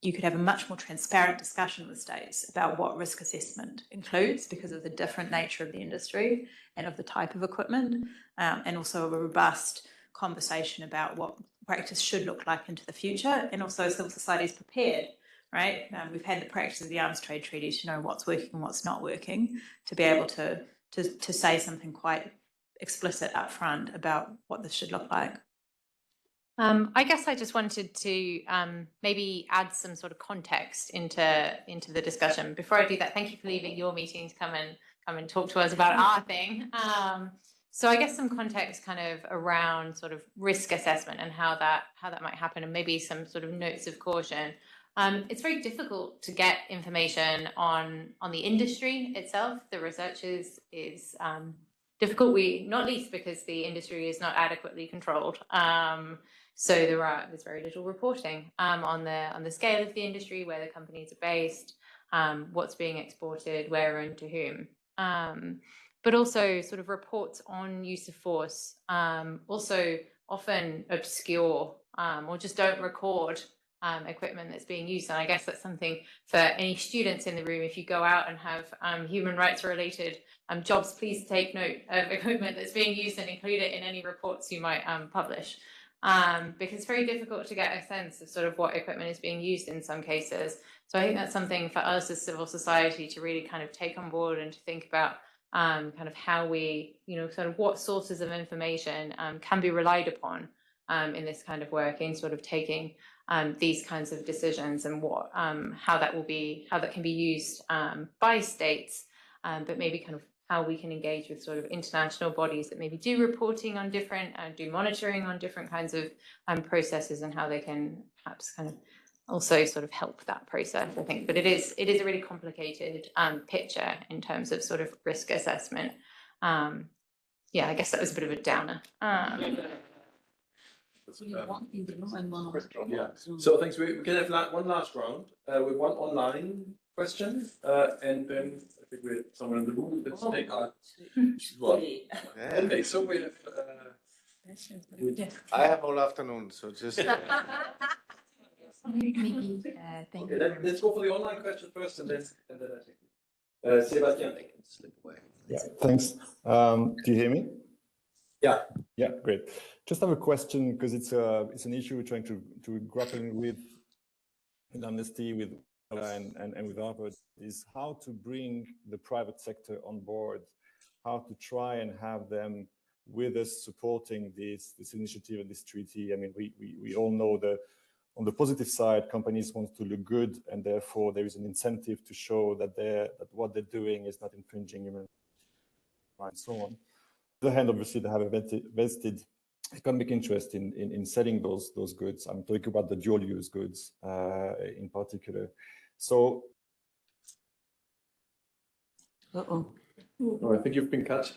you could have a much more transparent discussion with states about what risk assessment includes because of the different nature of the industry and of the type of equipment, and also a robust conversation about what practice should look like into the future, and also civil society is prepared, right? We've had the practice of the arms trade treaty to know what's working and what's not working, to be able to say something quite explicit up front about what this should look like. I guess I just wanted to maybe add some sort of context into the discussion. Before I do that, thank you for leaving your meeting to come and talk to us about our thing. So I guess some context kind of around sort of risk assessment and how that might happen, and maybe some sort of notes of caution. It's very difficult to get information on the industry itself. The research is difficult. Not least because the industry is not adequately controlled. So there's very little reporting on the scale of the industry, where the companies are based, what's being exported, where and to whom. But also sort of reports on use of force, also often obscure or just don't record equipment that's being used. And I guess that's something for any students in the room. If you go out and have human rights related jobs, please take note of equipment that's being used and include it in any reports you might publish. Because it's very difficult to get a sense of sort of what equipment is being used in some cases. So I think that's something for us as civil society to really kind of take on board and to think about kind of how we, sort of what sources of information can be relied upon in this kind of work, in sort of taking these kinds of decisions, and what how that can be used by states, but maybe kind of how we can engage with sort of international bodies that maybe do reporting on different, do monitoring on different kinds of processes, and how they can perhaps kind of also sort of help that process, I think. But it is a really complicated picture in terms of sort of risk assessment. Yeah, I guess that was a bit of a downer. Yeah. So thanks. We can have one last round with one online question, and then I think we have someone in the room. Let's take our. Well, okay, so we have. I have all afternoon, so just. Maybe, thank Okay, you. Very let's much. go for the online question first, and then I think. Sebastian. Yeah, thanks. Do you hear me? Yeah. Yeah, great. Just have a question because it's an issue we're trying to grappling with in Amnesty, with and with Harvard, is how to bring the private sector on board, how to try and have them with us supporting this initiative and this treaty. I mean, we all know that on the positive side, companies want to look good, and therefore there is an incentive to show that what they're doing is not infringing human rights and so on. On the other hand, obviously, they have a vested economic interest in selling those goods. I'm talking about the dual-use goods in particular. So, Oh, I think you've been cut.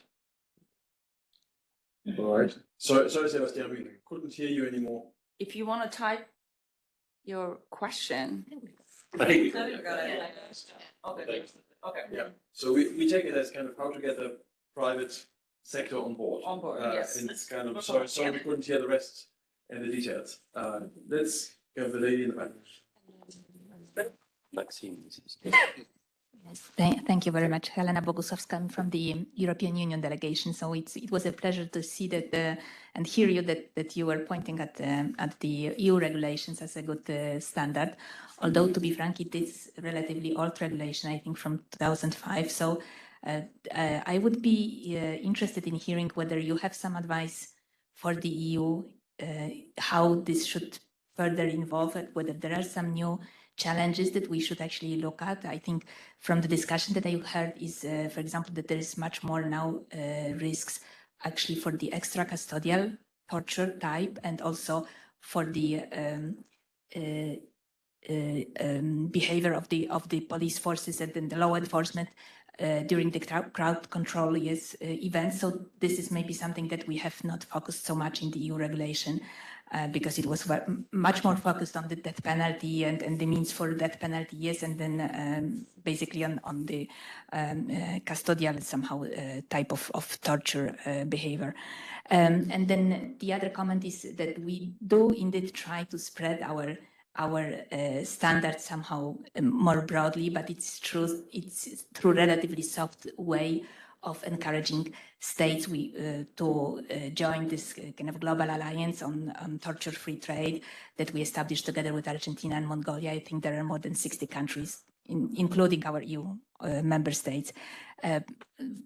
All right. Sorry, Sebastian, we couldn't hear you anymore. If you want to type your question. I think. Okay. Okay. Yeah. So we take it as kind of how to get the private sector on board. On board, yes. And it's kind of sorry we couldn't hear the rest and the details. Let's go the lady in the back. Maxine. Yes, thank you very much. Helena Bogusowska, I'm from the European Union delegation. So it was a pleasure to see that and hear you that you were pointing at the EU regulations as a good standard. Although, to be frank, it is relatively old regulation, I think from 2005. So I would be interested in hearing whether you have some advice for the EU, how this should further involve it, whether there are some new challenges that we should actually look at. I think from the discussion that I heard is, for example, that there is much more now risks actually for the extracustodial torture type, and also for the behavior of the police forces and then the law enforcement during the crowd control events. So this is maybe something that we have not focused so much in the EU regulation. Because it was much more focused on the death penalty and the means for death penalty, yes, and then basically on the custodial somehow type of torture behavior. And then the other comment is that we do indeed try to spread our standards somehow more broadly, but it's through relatively soft way of encouraging states to join this kind of global alliance on torture-free trade that we established together with Argentina and Mongolia. I think there are more than 60 countries, including our EU member states,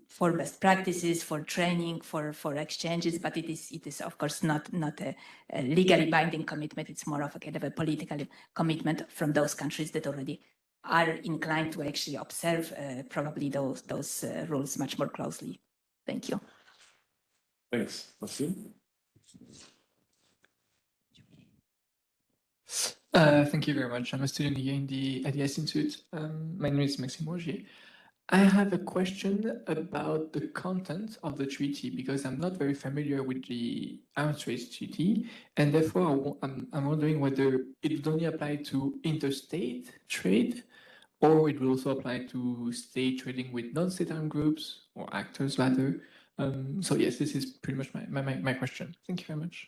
for best practices, for training, for exchanges. But it is of course not a legally binding commitment. It's more of a kind of a political commitment from those countries that already are inclined to actually observe probably those rules much more closely. Thank you. Thanks. Maxime? Thank you very much. I'm a student here at the Institute. My name is Maxime Rogier. I have a question about the content of the treaty because I'm not very familiar with the Arms Trade Treaty, and therefore I'm wondering whether it would only apply to interstate trade, or it will also apply to state trading with non-state armed groups or actors rather. So yes, this is pretty much my question. Thank you very much.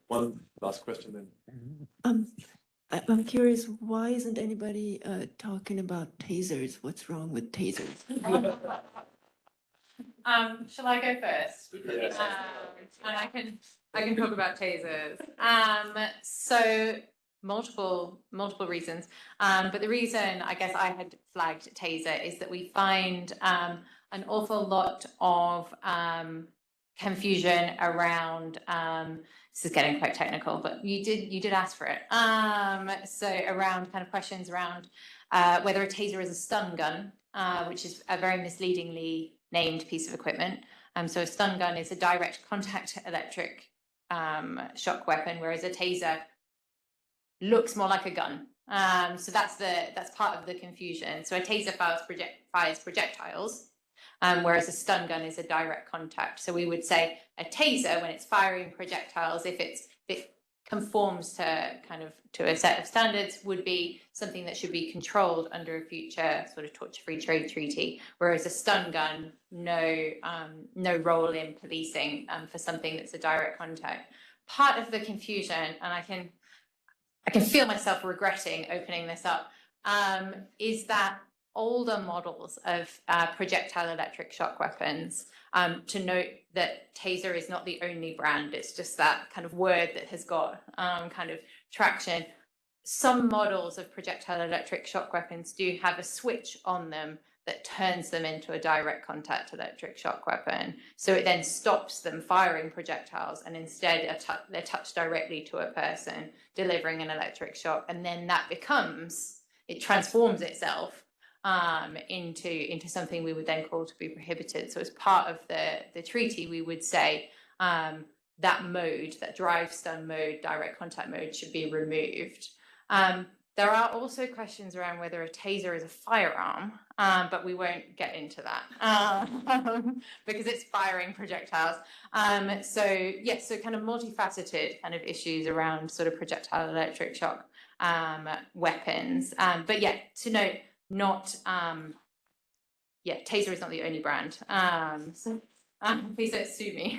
One last question then. I'm curious, why isn't anybody talking about tasers? What's wrong with tasers? Shall I go first? Yes. And I can talk about tasers. So multiple reasons. But the reason I guess I had flagged taser is that we find an awful lot of confusion around. This is getting quite technical, but you did ask for it. So around kind of questions around whether a taser is a stun gun, which is a very misleadingly named piece of equipment. So a stun gun is a direct contact electric shock weapon, whereas a taser looks more like a gun. So that's part of the confusion. So a taser fires projectiles, whereas a stun gun is a direct contact. So we would say a taser, when it's firing projectiles, if it conforms to a set of standards, would be something that should be controlled under a future sort of torture-free trade treaty. Whereas a stun gun, no role in policing for something that's a direct contact. Part of the confusion, and I can feel myself regretting opening this up, is that older models of projectile electric shock weapons, to note that taser is not the only brand, it's just that kind of word that has got kind of traction. Some models of projectile electric shock weapons do have a switch on them that turns them into a direct contact electric shock weapon. So it then stops them firing projectiles, and instead they're touched directly to a person, delivering an electric shock. And then that it transforms itself into something we would then call to be prohibited. So as part of the treaty, we would say that mode, that drive stun mode, direct contact mode, should be removed. There are also questions around whether a taser is a firearm, but we won't get into that because it's firing projectiles. So yes, so kind of multifaceted kind of issues around sort of projectile electric shock weapons. But yeah, to note, taser is not the only brand. Please don't sue me.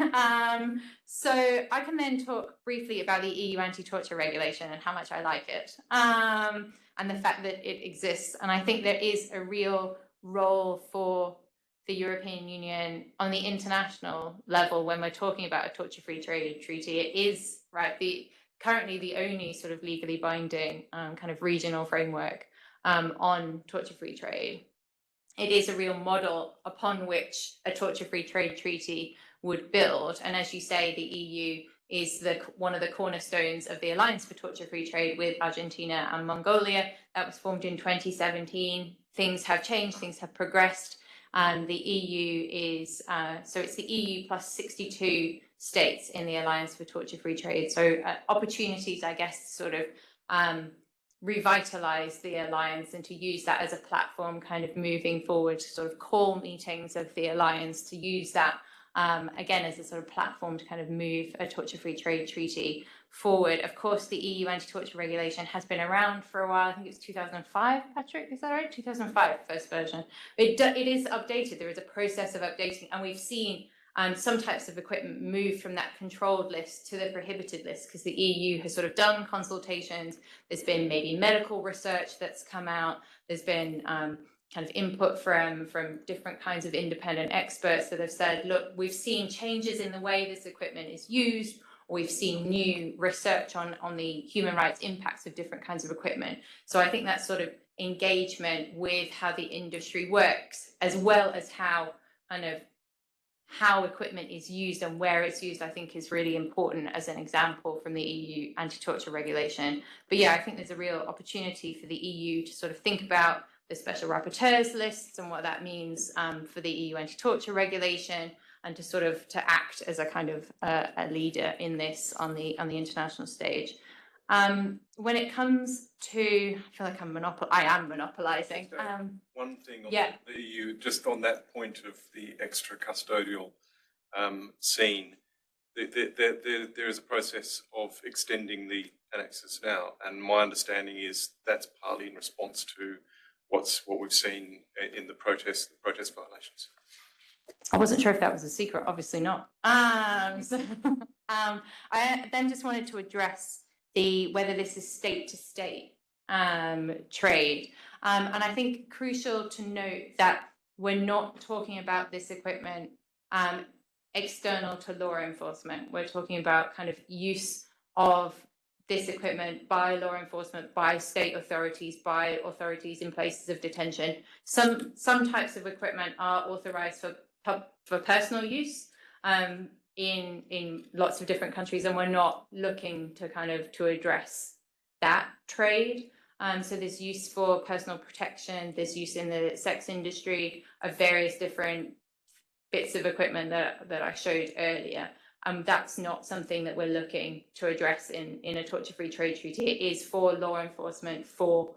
So I can then talk briefly about the EU anti-torture regulation and how much I like it, and the fact that it exists. And I think there is a real role for the European Union on the international level when we're talking about a torture-free trade treaty. It is currently the only sort of legally binding kind of regional framework on torture-free trade. It is a real model upon which a torture-free trade treaty would build. And as you say, the EU is one of the cornerstones of the Alliance for Torture-Free Trade with Argentina and Mongolia. That was formed in 2017. Things have changed, things have progressed. The EU is, so it's the EU plus 62 states in the Alliance for Torture-Free Trade. So opportunities, I guess, sort of revitalize the alliance and to use that as a platform kind of moving forward, to sort of call meetings of the alliance, to use that again as a sort of platform to kind of move a torture-free trade treaty forward. Of course, the EU anti-torture regulation has been around for a while. I think it was 2005, Patrick, is that right? 2005, first version. It is updated. There is a process of updating, and we've seen some types of equipment move from that controlled list to the prohibited list because the EU has sort of done consultations. There's been maybe medical research that's come out. There's been kind of input from different kinds of independent experts that have said, look, we've seen changes in the way this equipment is used, or we've seen new research on the human rights impacts of different kinds of equipment. So I think that sort of engagement with how the industry works, as well as how equipment is used and where it's used, I think is really important as an example from the EU anti-torture regulation. But yeah, I think there's a real opportunity for the EU to sort of think about the special rapporteurs lists and what that means for the EU anti-torture regulation, and to sort of to act as a kind of a leader in this on the international stage. When it comes to, I feel like I am monopolizing. One thing on yeah. the EU, just on that point of the extra custodial scene, there is a process of extending the annexes now, and my understanding is that's partly in response to what we've seen in the protest violations. I wasn't sure if that was a secret. Obviously not. I then just wanted to address whether this is state-to-state trade. And I think crucial to note that we're not talking about this equipment external to law enforcement. We're talking about kind of use of this equipment by law enforcement, by state authorities, by authorities in places of detention. Some types of equipment are authorized for personal use in lots of different countries, and we're not looking to address that trade. So there's use for personal protection, there's use in the sex industry of various different bits of equipment that I showed earlier. That's not something that we're looking to address in a torture-free trade treaty. It is for law enforcement, for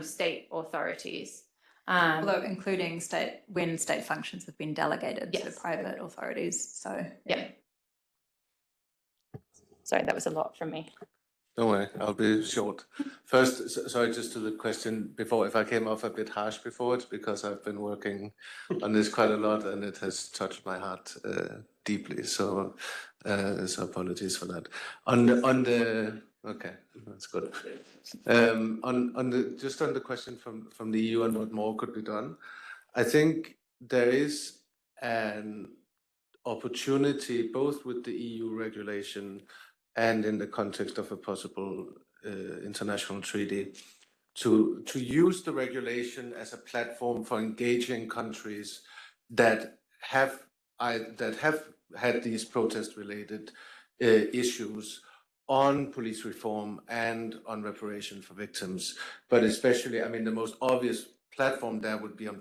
state authorities. Although including when state functions have been delegated to Yes. private authorities. So Yeah. Sorry, that was a lot from me. Don't worry, I'll be short. First, sorry, just to the question before, if I came off a bit harsh before, it's because I've been working on this quite a lot and it has touched my heart deeply. So apologies for that. On the okay, that's good. On the question from the EU and what more could be done, I think there is an opportunity both with the EU regulation and in the context of a possible international treaty to use the regulation as a platform for engaging countries that have had these protest-related issues on police reform and on reparation for victims. But especially, I mean, the most obvious platform there would be on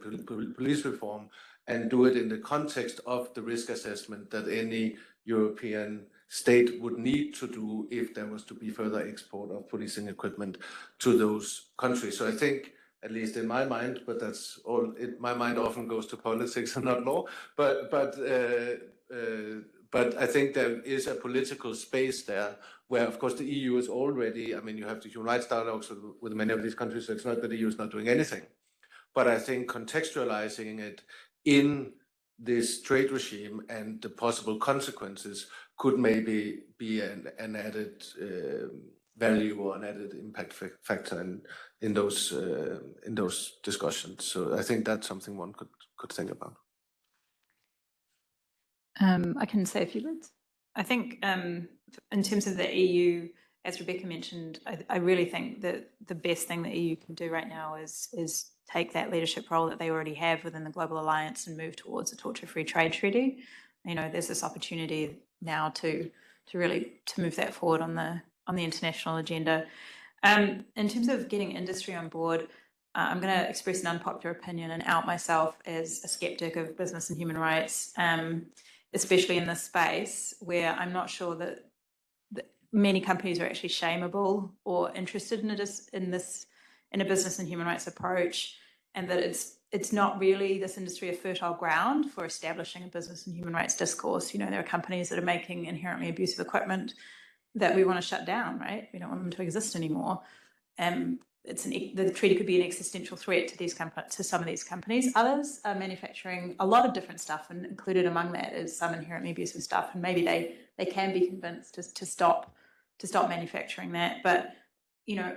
police reform, and do it in the context of the risk assessment that any European state would need to do if there was to be further export of policing equipment to those countries. So I think, at least in my mind, but that's all, my mind often goes to politics and not law, but I think there is a political space there where, of course, the EU is already, I mean, you have the human rights dialogues with many of these countries, so it's not that the EU is not doing anything. But I think contextualizing it in this trade regime and the possible consequences could maybe be an added value or an added impact factor in those discussions. So I think that's something one could think about. I can say a few words. I think in terms of the EU, as Rebecca mentioned, I really think that the best thing the EU can do right now is take that leadership role that they already have within the Global Alliance and move towards a torture-free trade treaty. You know, there's this opportunity now to really move that forward on the international agenda. In terms of getting industry on board, I'm going to express an unpopular opinion and out myself as a skeptic of business and human rights, especially in this space where I'm not sure that many companies are actually shameable or interested in a business and human rights approach, and that it's not really this industry a fertile ground for establishing a business and human rights discourse. You know, there are companies that are making inherently abusive equipment that we want to shut down, right? We don't want them to exist anymore. The treaty could be an existential threat to some of these companies. Others are manufacturing a lot of different stuff, and included among that is some inherently abusive stuff, and maybe they can be convinced to stop manufacturing that. But you know,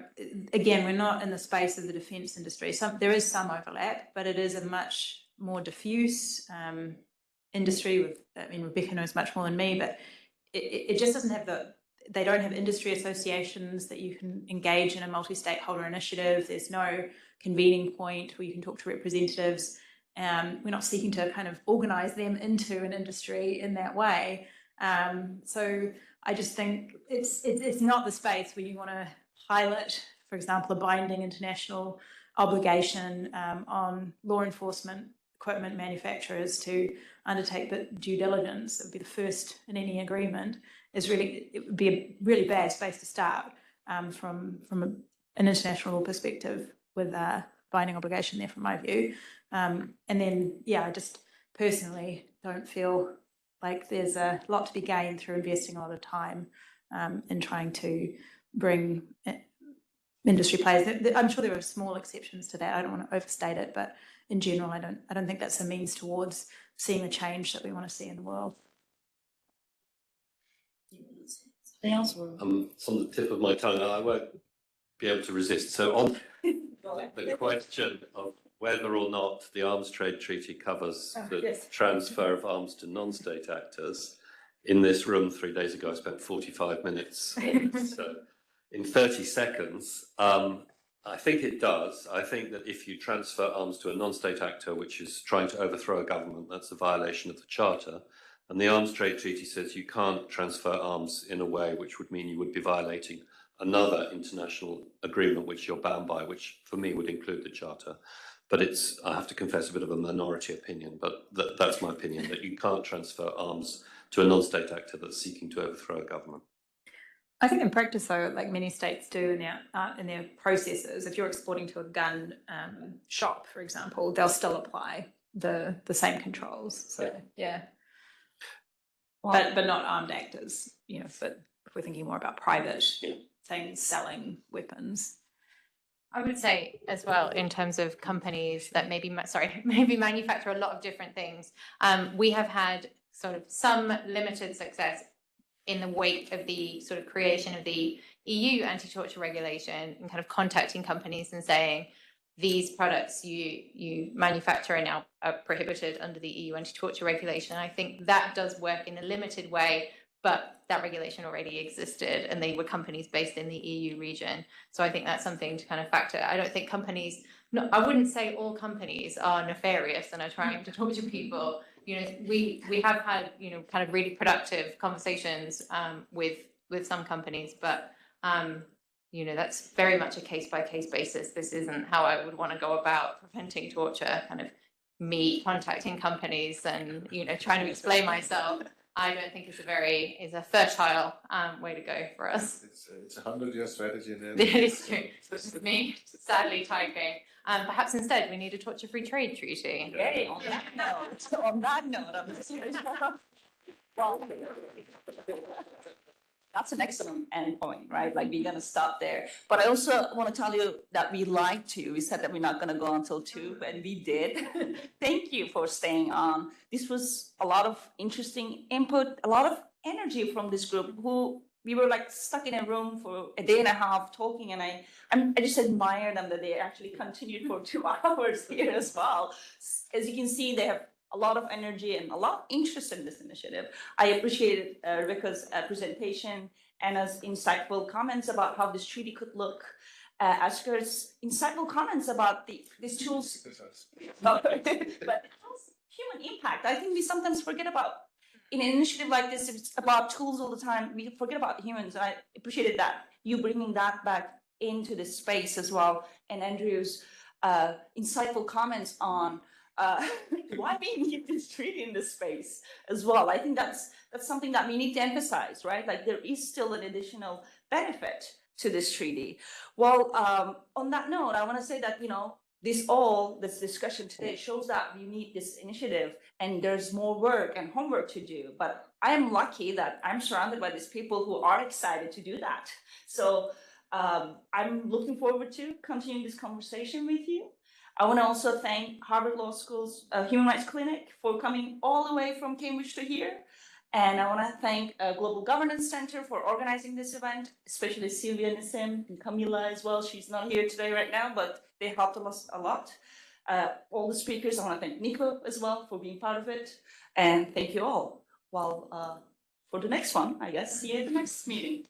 again, we're not in the space of the defence industry. There is some overlap, but it is a much more diffuse industry. I mean, Rebecca knows much more than me, but it just doesn't have they don't have industry associations that you can engage in a multi-stakeholder initiative. There's no convening point where you can talk to representatives. We're not seeking to kind of organise them into an industry in that way. So I just think it's not the space where you want to pilot, for example, a binding international obligation on law enforcement equipment manufacturers to undertake the due diligence. It would be the first in any agreement. It would be a really bad space to start from an international perspective with a binding obligation there, from my view. And then, yeah, I just personally don't feel like there's a lot to be gained through investing a lot of time in trying to bring industry players. I'm sure there are small exceptions to that. I don't want to overstate it, but in general, I don't think that's a means towards seeing the change that we want to see in the world. It's on the tip of my tongue, and I won't be able to resist. So on the question of whether or not the Arms Trade Treaty covers the transfer of arms to non-state actors, in this room 3 days ago, I spent 45 minutes on this. So in 30 seconds, I think it does. I think that if you transfer arms to a non-state actor which is trying to overthrow a government, that's a violation of the Charter. And the Arms Trade Treaty says you can't transfer arms in a way which would mean you would be violating another international agreement which you're bound by, which for me would include the Charter. But it's, I have to confess, a bit of a minority opinion, but that's my opinion, that you can't transfer arms to a non-state actor that's seeking to overthrow a government. I think in practice, though, like many states do in their processes, if you're exporting to a gun shop, for example, they'll still apply the same controls. So yeah, well, but not armed actors, you know. But if we're thinking more about private things, selling weapons. I would say as well, in terms of companies that maybe manufacture a lot of different things, we have had sort of some limited success in the wake of the sort of creation of the EU anti-torture regulation and kind of contacting companies and saying, these products you manufacture are now prohibited under the EU anti-torture regulation. I think that does work in a limited way, but that regulation already existed and they were companies based in the EU region. So I think that's something to kind of factor. I don't think companies, no, I wouldn't say all companies are nefarious and are trying to torture people. You know, we have had, you know, kind of really productive conversations with some companies, but you know, that's very much a case-by-case basis. This isn't how I would want to go about preventing torture, kind of me contacting companies and, you know, trying to explain myself. I don't think it's a fertile way to go for us. It's a 100-year strategy. It is true. This is me sadly typing. Perhaps instead we need a torture-free trade treaty. Yay, on that note, I'm serious. Well, that's an excellent endpoint, right? Like, we're going to stop there. But I also want to tell you that we lied to you. We said that we're not going to go until 2, and we did. Thank you for staying on. This was a lot of interesting input, a lot of energy from this group who we were like stuck in a room for a day and a half talking, and I just admire them that they actually continued for 2 hours here as well. As you can see, they have a lot of energy and a lot of interest in this initiative. I appreciated Rebecca's presentation, Anna's insightful comments about how this treaty could look, Asger's insightful comments about these tools, but human impact. I think we sometimes forget about, in an initiative like this, it's about tools all the time. We forget about humans, and I appreciated that, you bringing that back into this space as well, and Andrew's insightful comments on why we need this treaty in this space as well. I think that's something that we need to emphasize, right? Like, there is still an additional benefit to this treaty. Well, on that note, I want to say that, you know, this discussion today shows that we need this initiative, and there's more work and homework to do. But I am lucky that I'm surrounded by these people who are excited to do that. So I'm looking forward to continuing this conversation with you. I want to also thank Harvard Law School's Human Rights Clinic for coming all the way from Cambridge to here. And I want to thank Global Governance Center for organizing this event, especially Sylvia Nissim and Camila as well. She's not here today right now, but they helped us a lot. All the speakers, I want to thank Nico as well for being part of it. And thank you all. Well, for the next one, I guess, see you at the next meeting.